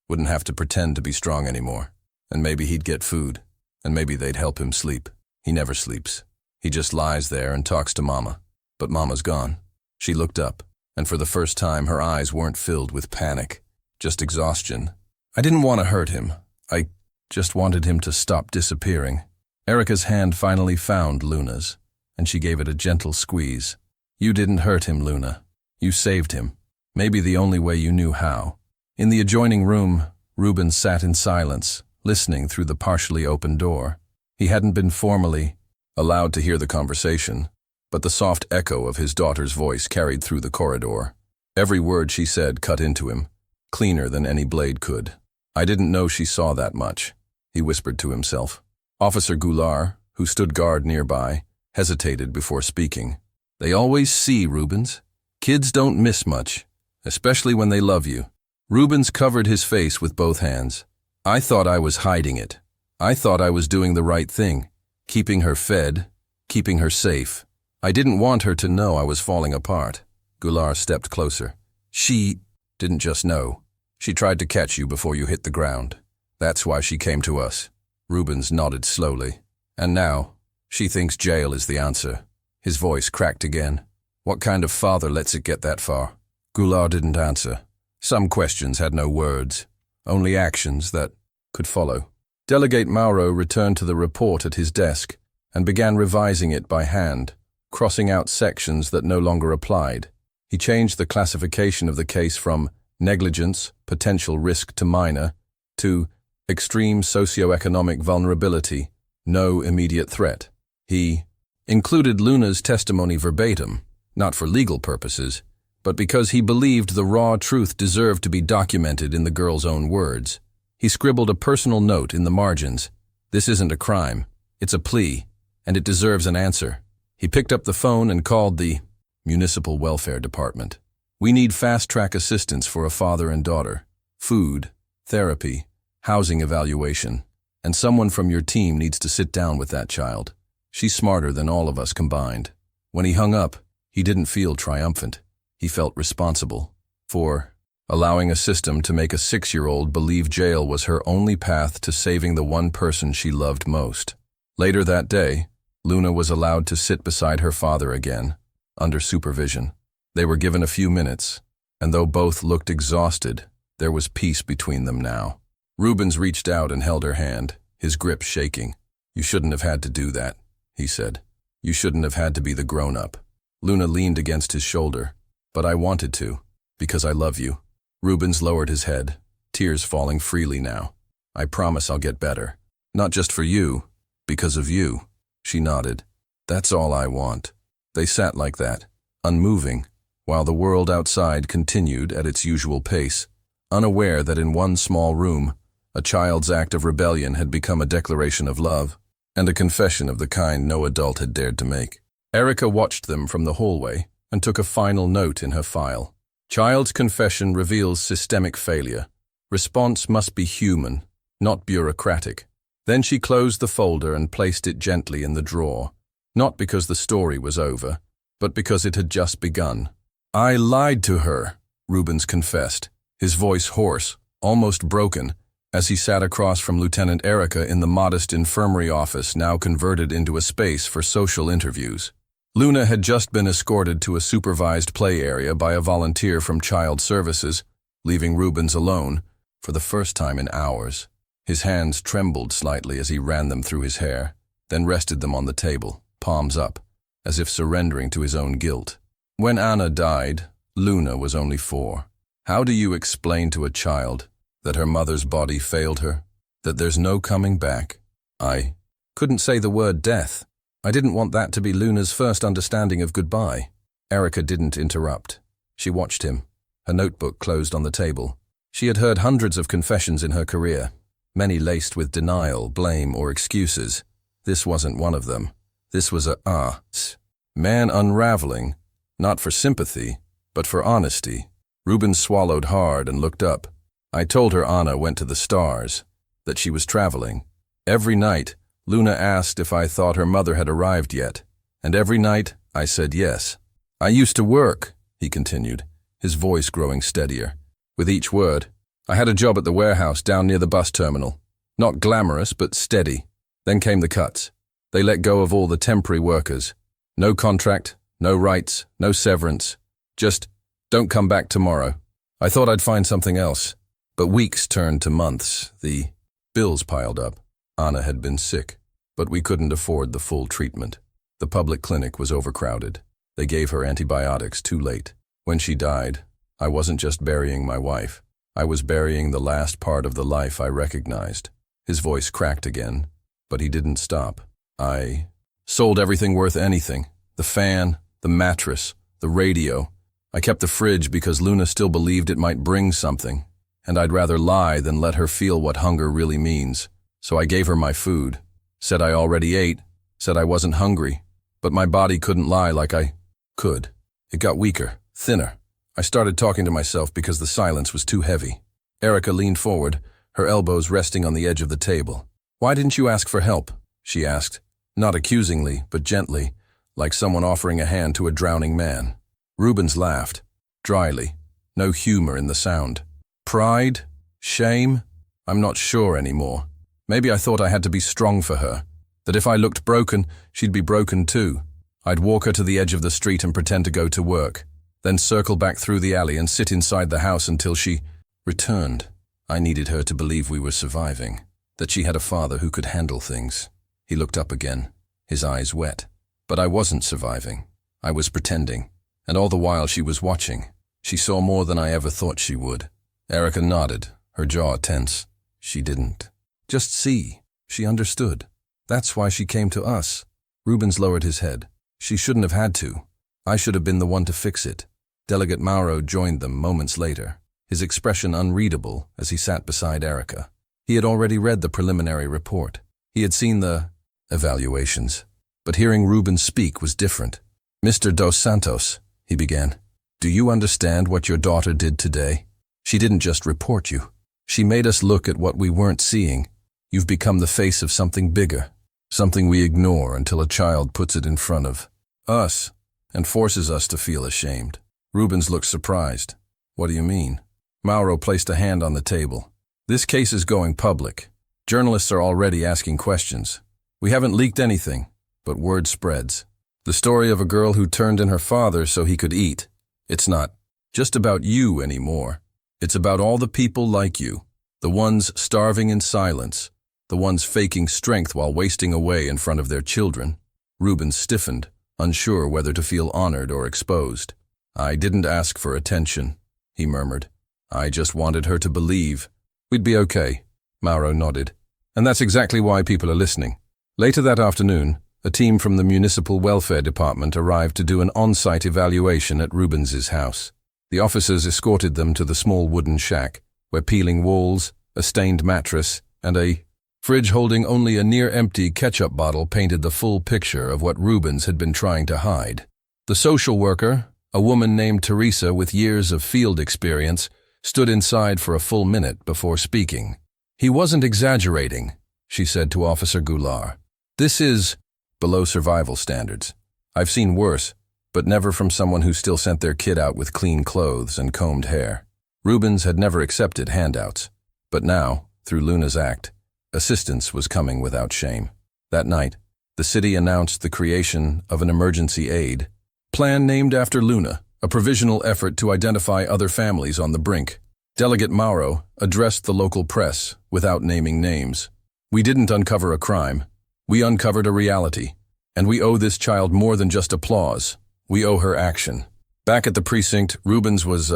wouldn't have to pretend to be strong anymore. And maybe he'd get food, and maybe they'd help him sleep. He never sleeps. He just lies there and talks to Mama. But Mama's gone." She looked up, and for the first time her eyes weren't filled with panic, just exhaustion. "I didn't want to hurt him. I just wanted him to stop disappearing." Erica's hand finally found Luna's, and she gave it a gentle squeeze. "You didn't hurt him, Luna. You saved him. Maybe the only way you knew how." In the adjoining room, Ruben sat in silence, listening through the partially open door. He hadn't been formally allowed to hear the conversation, but the soft echo of his daughter's voice carried through the corridor. Every word she said cut into him, cleaner than any blade could. "I didn't know she saw that much," he whispered to himself. Officer Goulart, who stood guard nearby, hesitated before speaking. "They always see, Rubens. Kids don't miss much, especially when they love you." Rubens covered his face with both hands. "I thought I was hiding it. I thought I was doing the right thing, keeping her fed, keeping her safe. I didn't want her to know I was falling apart." Goulart stepped closer. "She didn't just know. She tried to catch you before you hit the ground. That's why she came to us." Rubens nodded slowly. "And now, she thinks jail is the answer." His voice cracked again. "What kind of father lets it get that far?" Goulart didn't answer. Some questions had no words, only actions that could follow. Delegate Mauro returned to the report at his desk and began revising it by hand, crossing out sections that no longer applied. He changed the classification of the case from negligence, potential risk to minor, to extreme socioeconomic vulnerability, no immediate threat. He included Luna's testimony verbatim, not for legal purposes, but because he believed the raw truth deserved to be documented in the girl's own words. He scribbled a personal note in the margins. "This isn't a crime. It's a plea, and it deserves an answer." He picked up the phone and called the Municipal Welfare Department. "We need fast-track assistance for a father and daughter. Food, therapy, housing evaluation, and someone from your team needs to sit down with that child. She's smarter than all of us combined." When he hung up, he didn't feel triumphant. He felt responsible for allowing a system to make a 6-year-old believe jail was her only path to saving the one person she loved most. Later that day, Luna was allowed to sit beside her father again, under supervision. They were given a few minutes, and though both looked exhausted, there was peace between them now. Rubens reached out and held her hand, his grip shaking. "You shouldn't have had to do that," he said. "You shouldn't have had to be the grown-up." Luna leaned against his shoulder. "But I wanted to, because I love you." Rubens lowered his head, tears falling freely now. "I promise I'll get better. Not just for you, because of you." She nodded. "That's all I want." They sat like that, unmoving, while the world outside continued at its usual pace, unaware that in one small room, A child's act of rebellion had become a declaration of love, and a confession of the kind no adult had dared to make. Erica watched them from the hallway and took a final note in her file. Child's confession reveals systemic failure. Response must be human, not bureaucratic. Then she closed the folder and placed it gently in the drawer, not because the story was over, but because it had just begun. "I lied to her," Rubens confessed, his voice hoarse, almost broken, as he sat across from Lieutenant Erica in the modest infirmary office now converted into a space for social interviews. Luna had just been escorted to a supervised play area by a volunteer from Child Services, leaving Rubens alone for the first time in hours. His hands trembled slightly as he ran them through his hair, then rested them on the table, palms up, as if surrendering to his own guilt. When Anna died, Luna was only 4. How do you explain to a child that her mother's body failed her, that there's no coming back? I couldn't say the word death. I didn't want that to be Luna's first understanding of goodbye. Erica didn't interrupt. She watched him, her notebook closed on the table. She had heard hundreds of confessions in her career, many laced with denial, blame, or excuses. This wasn't one of them. This was a man unraveling, not for sympathy, but for honesty. Rubens swallowed hard and looked up. I told her Anna went to the stars, that she was traveling. Every night, Luna asked if I thought her mother had arrived yet, and every night I said yes. I used to work, he continued, his voice growing steadier. With each word, I had a job at the warehouse down near the bus terminal. Not glamorous, but steady. Then came the cuts. They let go of all the temporary workers. No contract, no rights, no severance. Just, don't come back tomorrow. I thought I'd find something else. But weeks turned to months. The bills piled up. Anna had been sick, but we couldn't afford the full treatment. The public clinic was overcrowded. They gave her antibiotics too late. When she died, I wasn't just burying my wife. I was burying the last part of the life I recognized. His voice cracked again, but he didn't stop. I sold everything worth anything. The fan, the mattress, the radio. I kept the fridge because Luna still believed it might bring something, and I'd rather lie than let her feel what hunger really means. So I gave her my food, said I already ate, said I wasn't hungry, but my body couldn't lie like I could. It got weaker, thinner. I started talking to myself because the silence was too heavy. Erica leaned forward, her elbows resting on the edge of the table. "Why didn't you ask for help?" she asked, not accusingly, but gently, like someone offering a hand to a drowning man. Rubens laughed, dryly, no humor in the sound. "Pride? Shame? I'm not sure anymore. Maybe I thought I had to be strong for her, that if I looked broken, she'd be broken too. I'd walk her to the edge of the street and pretend to go to work, then circle back through the alley and sit inside the house until she returned. I needed her to believe we were surviving, that she had a father who could handle things." He looked up again, his eyes wet. "But I wasn't surviving. I was pretending, and all the while she was watching. She saw more than I ever thought she would." Erica nodded, her jaw tense. She didn't just see. She understood. That's why she came to us. Rubens lowered his head. She shouldn't have had to. I should have been the one to fix it. Delegate Mauro joined them moments later, his expression unreadable as he sat beside Erica. He had already read the preliminary report. He had seen the evaluations. But hearing Rubens speak was different. "Mr. Dos Santos," he began, "do you understand what your daughter did today? She didn't just report you. She made us look at what we weren't seeing. You've become the face of something bigger, something we ignore until a child puts it in front of us and forces us to feel ashamed." Rubens looked surprised. "What do you mean?" Mauro placed a hand on the table. "This case is going public. Journalists are already asking questions. We haven't leaked anything, but word spreads. The story of a girl who turned in her father so he could eat. It's not just about you anymore. It's about all the people like you, the ones starving in silence, the ones faking strength while wasting away in front of their children." Rubens stiffened, unsure whether to feel honored or exposed. "I didn't ask for attention," he murmured. "I just wanted her to believe we'd be okay." Mauro nodded. "And that's exactly why people are listening." Later that afternoon, a team from the Municipal Welfare Department arrived to do an on-site evaluation at Rubens's house. The officers escorted them to the small wooden shack, where peeling walls, A stained mattress and a fridge holding only a near-empty ketchup bottle painted the full picture of what Rubens had been trying to hide. The social worker, a woman named Teresa with years of field experience, stood inside for a full minute before speaking. "He wasn't exaggerating," she said to Officer Goulart. "This is below survival standards. I've seen worse, but never from someone who still sent their kid out with clean clothes and combed hair." Rubens had never accepted handouts, but now, through Luna's act, assistance was coming without shame. That night, the city announced the creation of an emergency aid plan named after Luna, a provisional effort to identify other families on the brink. Delegate Mauro addressed the local press without naming names. "We didn't uncover a crime. We uncovered a reality, and we owe this child more than just applause. We owe her action." Back at the precinct, Rubens was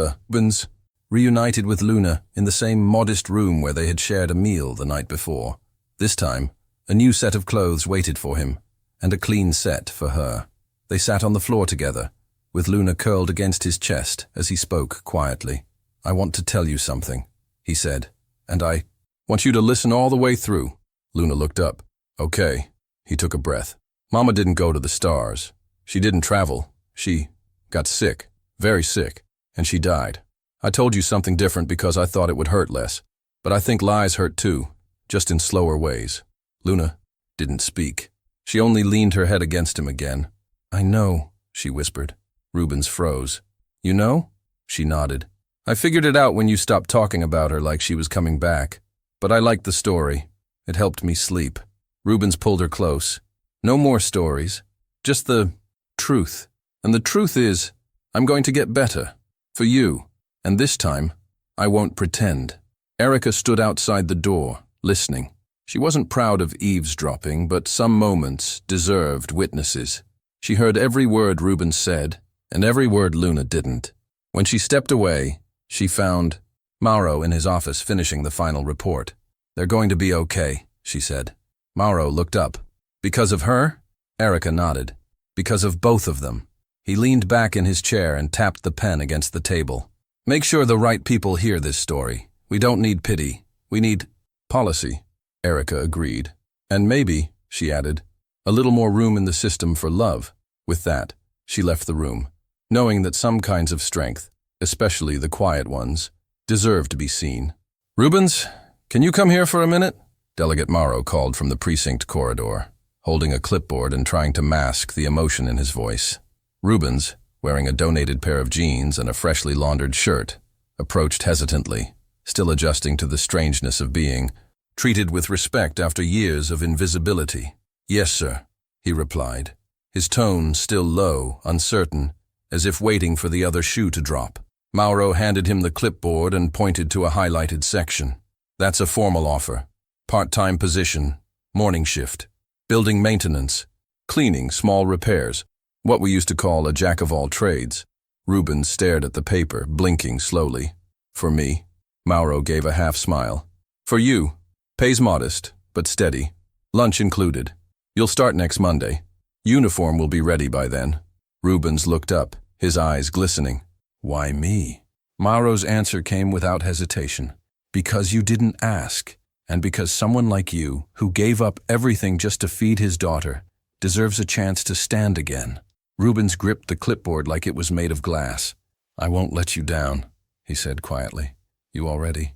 reunited with Luna in the same modest room where they had shared a meal the night before. This time, a new set of clothes waited for him, and a clean set for her. They sat on the floor together, with Luna curled against his chest as he spoke quietly. "I want to tell you something," he said, "and I want you to listen all the way through." Luna looked up. "Okay." He took a breath. "Mama didn't go to the stars. She didn't travel. She got sick, very sick, and she died. I told you something different because I thought it would hurt less, but I think lies hurt too, just in slower ways." Luna didn't speak. She only leaned her head against him again. "I know," she whispered. Rubens froze. "You know?" She nodded. "I figured it out when you stopped talking about her like she was coming back. But I liked the story. It helped me sleep." Rubens pulled her close. "No more stories. Just the truth. And the truth is, I'm going to get better. For you. And this time, I won't pretend." Erica stood outside the door, listening. She wasn't proud of eavesdropping, but some moments deserved witnesses. She heard every word Rubens said, and every word Luna didn't. When she stepped away, she found Mauro in his office finishing the final report. "They're going to be okay," she said. Mauro looked up. "Because of her?" Erica nodded. "Because of both of them." He leaned back in his chair and tapped the pen against the table. "Make sure the right people hear this story. We don't need pity. We need policy." Erica agreed. "And maybe," she added, "a little more room in the system for love." With that, she left the room, knowing that some kinds of strength, especially the quiet ones, deserve to be seen. "Rubens, can you come here for a minute?" Delegate Mauro called from the precinct corridor, holding a clipboard and trying to mask the emotion in his voice. Rubens, wearing a donated pair of jeans and a freshly laundered shirt, approached hesitantly, still adjusting to the strangeness of being treated with respect after years of invisibility. "Yes, sir," he replied, his tone still low, uncertain, as if waiting for the other shoe to drop. Mauro handed him the clipboard and pointed to a highlighted section. "That's a formal offer. Part-time position, morning shift, building maintenance, cleaning, small repairs. What we used to call a jack-of-all-trades." Rubens stared at the paper, blinking slowly. "For me?" Mauro gave a half-smile. "For you. Pays modest, but steady. Lunch included. You'll start next Monday. Uniform will be ready by then." Rubens looked up, his eyes glistening. "Why me?" Mauro's answer came without hesitation. "Because you didn't ask, and because someone like you, who gave up everything just to feed his daughter, deserves a chance to stand again." Rubens gripped the clipboard like it was made of glass. "I won't let you down," he said quietly. "You already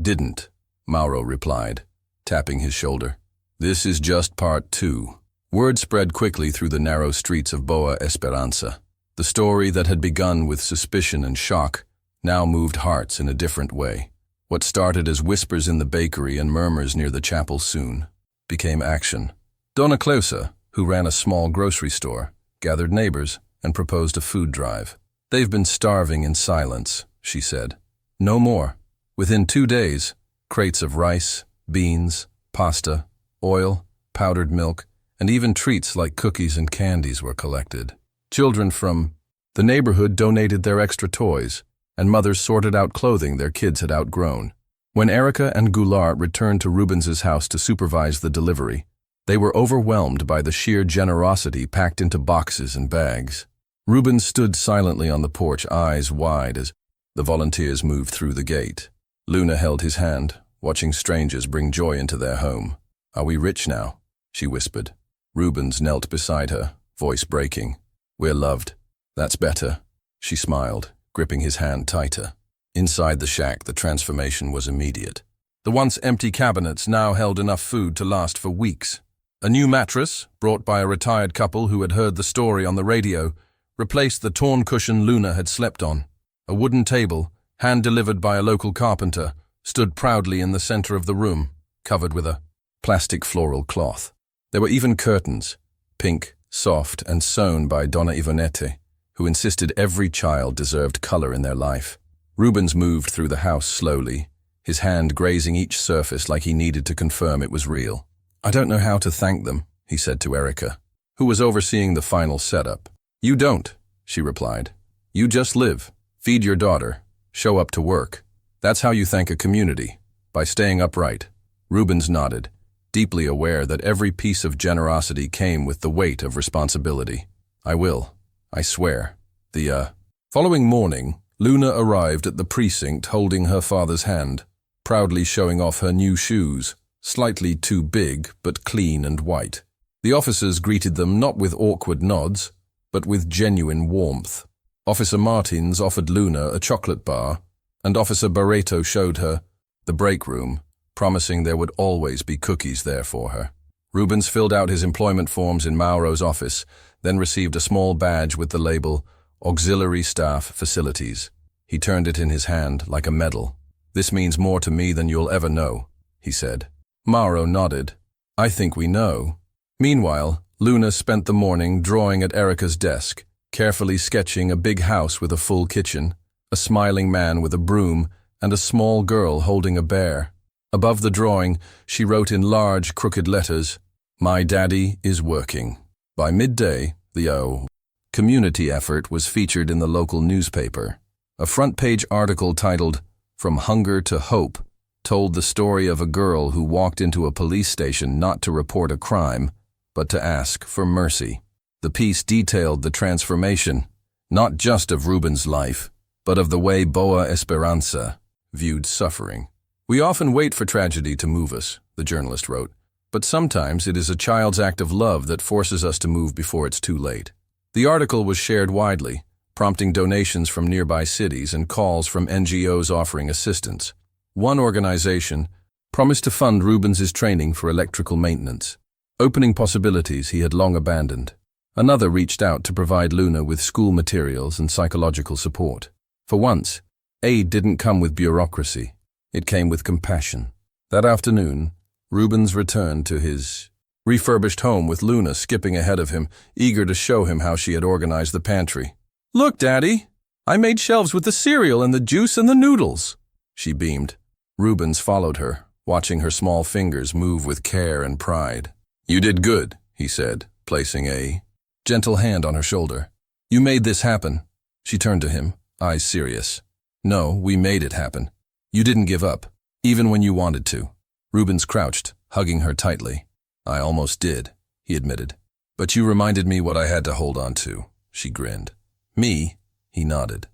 didn't," Mauro replied, tapping his shoulder. "This is just part 2. Word spread quickly through the narrow streets of Boa Esperança. The story that had begun with suspicion and shock now moved hearts in a different way. What started as whispers in the bakery and murmurs near the chapel soon became action. Dona Cleusa, who ran a small grocery store, gathered neighbors and proposed a food drive. "They've been starving in silence," she said. "No more." Within 2 days, crates of rice, beans, pasta, oil, powdered milk, and even treats like cookies and candies were collected. Children from the neighborhood donated their extra toys, and mothers sorted out clothing their kids had outgrown. When Erica and Goulart returned to Rubens's house to supervise the delivery, they were overwhelmed by the sheer generosity packed into boxes and bags. Rubens stood silently on the porch, eyes wide as the volunteers moved through the gate. Luna held his hand, watching strangers bring joy into their home. "Are we rich now?" she whispered. Rubens knelt beside her, voice breaking. "We're loved." "That's better," she smiled, gripping his hand tighter. Inside the shack, the transformation was immediate. The once empty cabinets now held enough food to last for weeks. A new mattress, brought by a retired couple who had heard the story on the radio, replaced the torn cushion Luna had slept on. A wooden table, hand-delivered by a local carpenter, stood proudly in the center of the room, covered with a plastic floral cloth. There were even curtains, pink, soft, and sewn by Donna Ivonette, who insisted every child deserved color in their life. Rubens moved through the house slowly, his hand grazing each surface like he needed to confirm it was real. "I don't know how to thank them," he said to Erica, who was overseeing the final setup. "You don't," she replied. "You just live, feed your daughter, show up to work. That's how you thank a community, by staying upright." Rubens nodded, deeply aware that every piece of generosity came with the weight of responsibility. "I will. I swear." The following morning, Luna arrived at the precinct holding her father's hand, proudly showing off her new shoes, slightly too big but clean and white. The officers greeted them not with awkward nods, but with genuine warmth. Officer Martins offered Luna a chocolate bar, and Officer Barreto showed her the break room, promising there would always be cookies there for her. Rubens filled out his employment forms in Mauro's office, then received a small badge with the label Auxiliary Staff Facilities. He turned it in his hand like a medal. "This means more to me than you'll ever know," he said. Mauro nodded. "I think we know." Meanwhile, Luna spent the morning drawing at Erica's desk, carefully sketching a big house with a full kitchen, a smiling man with a broom, and a small girl holding a bear. Above the drawing, she wrote in large, crooked letters, "My daddy is working." By midday, the community effort was featured in the local newspaper. A front-page article titled, "From Hunger to Hope," told the story of a girl who walked into a police station not to report a crime, but to ask for mercy. The piece detailed the transformation, not just of Rubens' life, but of the way Boa Esperança viewed suffering. "We often wait for tragedy to move us," the journalist wrote, "but sometimes it is a child's act of love that forces us to move before it's too late." The article was shared widely, prompting donations from nearby cities and calls from NGOs offering assistance. One organization promised to fund Rubens' training for electrical maintenance, opening possibilities he had long abandoned. Another reached out to provide Luna with school materials and psychological support. For once, aid didn't come with bureaucracy. It came with compassion. That afternoon, Rubens returned to his refurbished home with Luna skipping ahead of him, eager to show him how she had organized the pantry. "Look, Daddy, I made shelves with the cereal and the juice and the noodles," she beamed. Rubens followed her, watching her small fingers move with care and pride. "You did good," he said, placing a gentle hand on her shoulder. "You made this happen." She turned to him, eyes serious. "No, we made it happen. You didn't give up, even when you wanted to." Rubens crouched, hugging her tightly. "I almost did," he admitted. "But you reminded me what I had to hold on to," she grinned. "Me?" He nodded.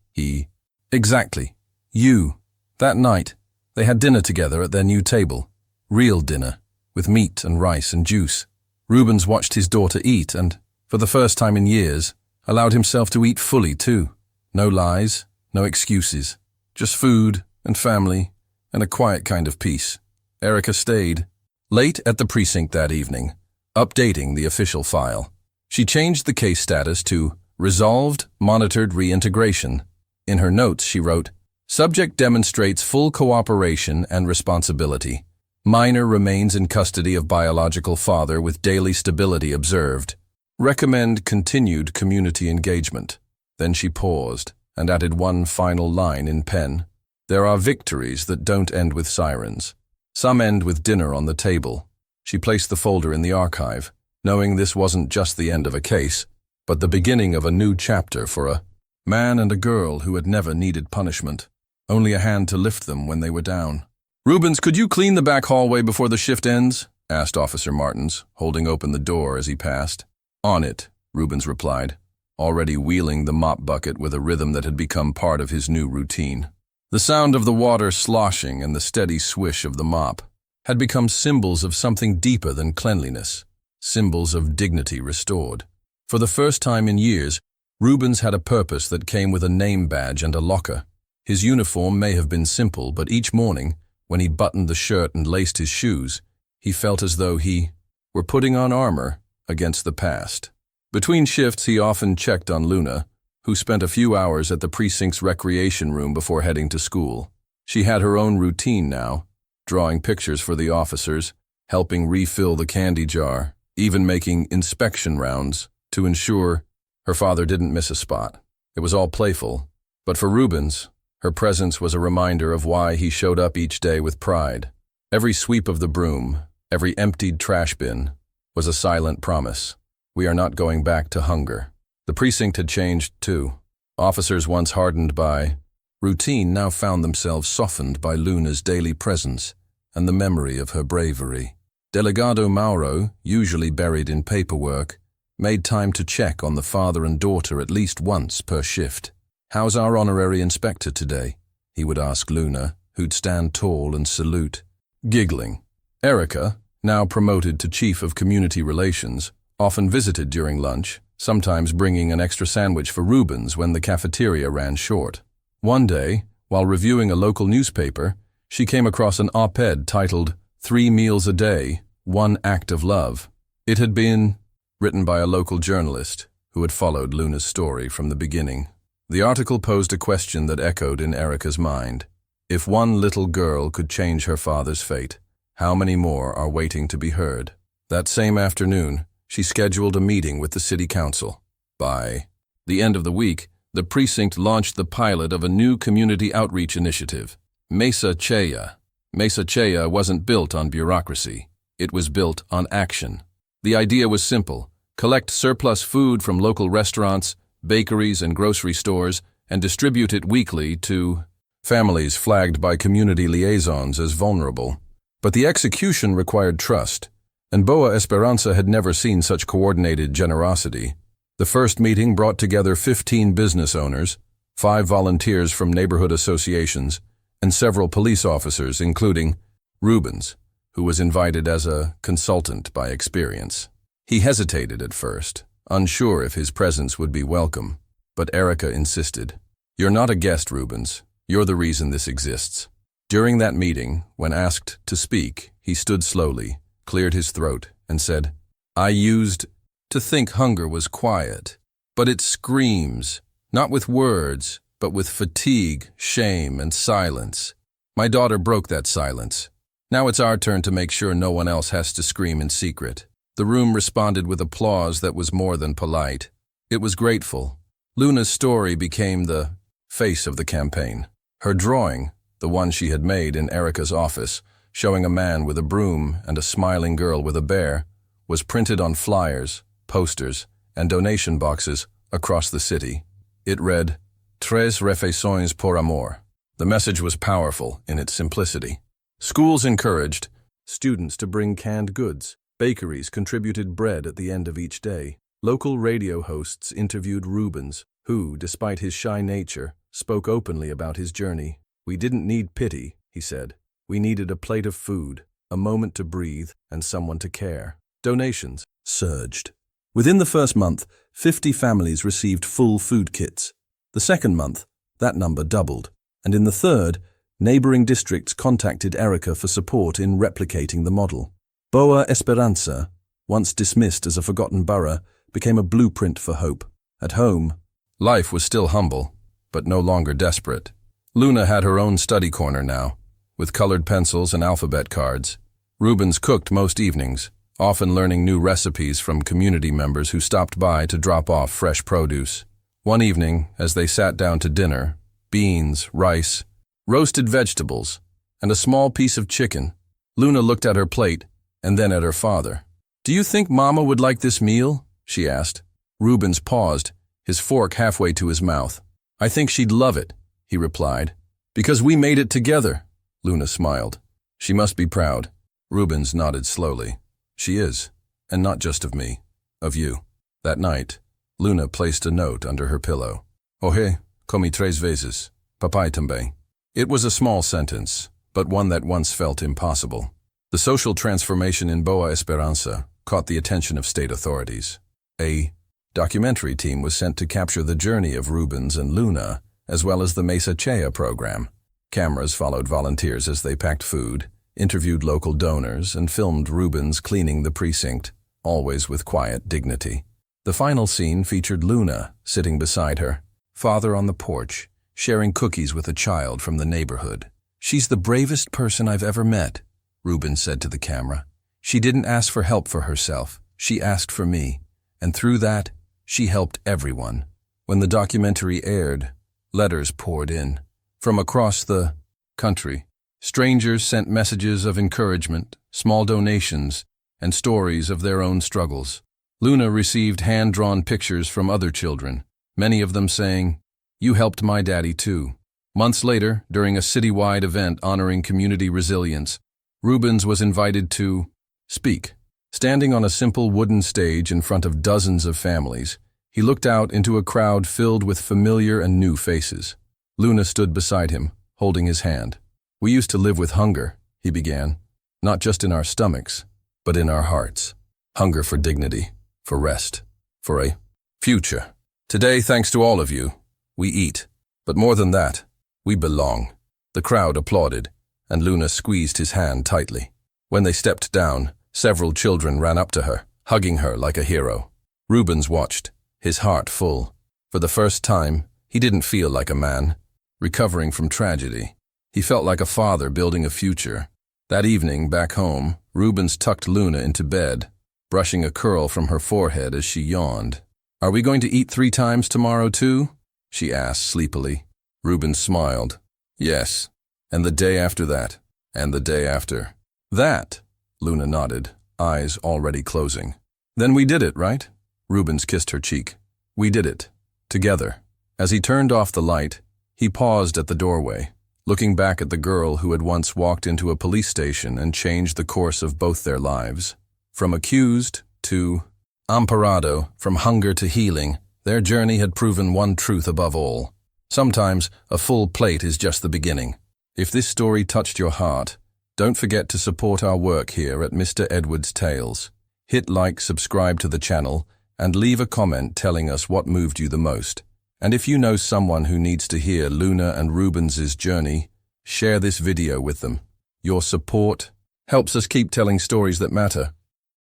Exactly. You. That night, they had dinner together at their new table. Real dinner, with meat and rice and juice. Rubens watched his daughter eat and, for the first time in years, allowed himself to eat fully too. No lies, no excuses. Just food and family and a quiet kind of peace. Erica stayed. Late at the precinct that evening, updating the official file. She changed the case status to Resolved Monitored Reintegration. In her notes she wrote, "Subject demonstrates full cooperation and responsibility. Minor remains in custody of biological father with daily stability observed. Recommend continued community engagement." Then she paused and added one final line in pen. "There are victories that don't end with sirens. Some end with dinner on the table." She placed the folder in the archive, knowing this wasn't just the end of a case, but the beginning of a new chapter for a man and a girl who had never needed punishment, only a hand to lift them when they were down. "Rubens, could you clean the back hallway before the shift ends?" asked Officer Martins, holding open the door as he passed. "On it," Rubens replied, already wheeling the mop bucket with a rhythm that had become part of his new routine. The sound of the water sloshing and the steady swish of the mop had become symbols of something deeper than cleanliness, symbols of dignity restored. For the first time in years, Rubens had a purpose that came with a name badge and a locker. His uniform may have been simple, but each morning, when he buttoned the shirt and laced his shoes, he felt as though he were putting on armor against the past. Between shifts, he often checked on Luna, who spent a few hours at the precinct's recreation room before heading to school. She had her own routine now, drawing pictures for the officers, helping refill the candy jar, even making inspection rounds to ensure her father didn't miss a spot. It was all playful, but for Rubens, her presence was a reminder of why he showed up each day with pride. Every sweep of the broom, every emptied trash bin, was a silent promise. We are not going back to hunger. The precinct had changed, too. Officers once hardened by routine now found themselves softened by Luna's daily presence and the memory of her bravery. Delegado Mauro, usually buried in paperwork, made time to check on the father and daughter at least once per shift. "How's our honorary inspector today?" he would ask Luna, who'd stand tall and salute. Giggling. Erica, now promoted to Chief of Community Relations, often visited during lunch, sometimes bringing an extra sandwich for Rubens when the cafeteria ran short. One day, while reviewing a local newspaper, she came across an op-ed titled 3 Meals a Day, One Act of Love. It had been written by a local journalist who had followed Luna's story from the beginning. The article posed a question that echoed in Erica's mind. If one little girl could change her father's fate, how many more are waiting to be heard? That same afternoon, she scheduled a meeting with the city council. By the end of the week, the precinct launched the pilot of a new community outreach initiative, Mesa Chea. Mesa Chea wasn't built on bureaucracy. It was built on action. The idea was simple: collect surplus food from local restaurants, bakeries, and grocery stores, and distribute it weekly to families flagged by community liaisons as vulnerable. But the execution required trust, and Boa Esperanza had never seen such coordinated generosity. The first meeting brought together 15 business owners, 5 volunteers from neighborhood associations, and several police officers, including Rubens, who was invited as a consultant by experience. He hesitated at first, unsure if his presence would be welcome, but Erica insisted. "You're not a guest, Rubens. You're the reason this exists." During that meeting, when asked to speak, he stood slowly, cleared his throat, and said, "I used to think hunger was quiet, but it screams, not with words, but with fatigue, shame, and silence. My daughter broke that silence. Now it's our turn to make sure no one else has to scream in secret." The room responded with applause that was more than polite. It was grateful. Luna's story became the face of the campaign. Her drawing, the one she had made in Erica's office, showing a man with a broom and a smiling girl with a bear, was printed on flyers, posters, and donation boxes across the city. It read, "Tres refeições por amor." The message was powerful in its simplicity. Schools encouraged students to bring canned goods. Bakeries contributed bread at the end of each day. Local radio hosts interviewed Rubens, who, despite his shy nature, spoke openly about his journey. "We didn't need pity," he said. "We needed a plate of food, a moment to breathe, and someone to care." Donations surged. Within the first month, 50 families received full food kits. The second month, that number doubled. And in the third, neighboring districts contacted Erica for support in replicating the model. Boa Esperanza, once dismissed as a forgotten borough, became a blueprint for hope. At home, life was still humble, but no longer desperate. Luna had her own study corner now, with colored pencils and alphabet cards. Rubens cooked most evenings, often learning new recipes from community members who stopped by to drop off fresh produce. One evening, as they sat down to dinner, beans, rice, roasted vegetables, and a small piece of chicken, Luna looked at her plate and then at her father. "Do you think Mama would like this meal?" she asked. Rubens paused, his fork halfway to his mouth. "I think she'd love it," he replied. "Because we made it together." Luna smiled. "She must be proud." Rubens nodded slowly. "She is, and not just of me, of you." That night, Luna placed a note under her pillow. "Hoje, comi 3 vezes. Papai também." It was a small sentence, but one that once felt impossible. The social transformation in Boa Esperanza caught the attention of state authorities. A documentary team was sent to capture the journey of Rubens and Luna, as well as the Mesa Chea program. Cameras followed volunteers as they packed food, interviewed local donors, and filmed Rubens cleaning the precinct, always with quiet dignity. The final scene featured Luna sitting beside her father on the porch, sharing cookies with a child from the neighborhood. "She's the bravest person I've ever met," Rubens said to the camera. "She didn't ask for help for herself, she asked for me, and through that, she helped everyone." When the documentary aired, letters poured in. From across the country, strangers sent messages of encouragement, small donations, and stories of their own struggles. Luna received hand-drawn pictures from other children, many of them saying, "You helped my daddy too." Months later, during a citywide event honoring community resilience, Rubens was invited to speak. Standing on a simple wooden stage in front of dozens of families, he looked out into a crowd filled with familiar and new faces. Luna stood beside him, holding his hand. "We used to live with hunger," he began, "not just in our stomachs, but in our hearts. Hunger for dignity, for rest, for a future. Today, thanks to all of you, we eat. But more than that, we belong." The crowd applauded, and Luna squeezed his hand tightly. When they stepped down, several children ran up to her, hugging her like a hero. Rubens watched, his heart full. For the first time, he didn't feel like a man, recovering from tragedy. He felt like a father building a future. That evening, back home, Rubens tucked Luna into bed, brushing a curl from her forehead as she yawned. "Are we going to eat 3 times tomorrow too?" she asked sleepily. Rubens smiled. "Yes, and the day after that, and the day after that," Luna nodded, eyes already closing. "Then we did it, right?" Rubens kissed her cheek. "We did it. Together." As he turned off the light, he paused at the doorway, looking back at the girl who had once walked into a police station and changed the course of both their lives. From accused to amparado, from hunger to healing, their journey had proven one truth above all. Sometimes a full plate is just the beginning. If this story touched your heart, don't forget to support our work here at Mr. Edwards Tales. Hit like, subscribe to the channel, and leave a comment telling us what moved you the most. And if you know someone who needs to hear Luna and Rubens's journey, share this video with them. Your support helps us keep telling stories that matter.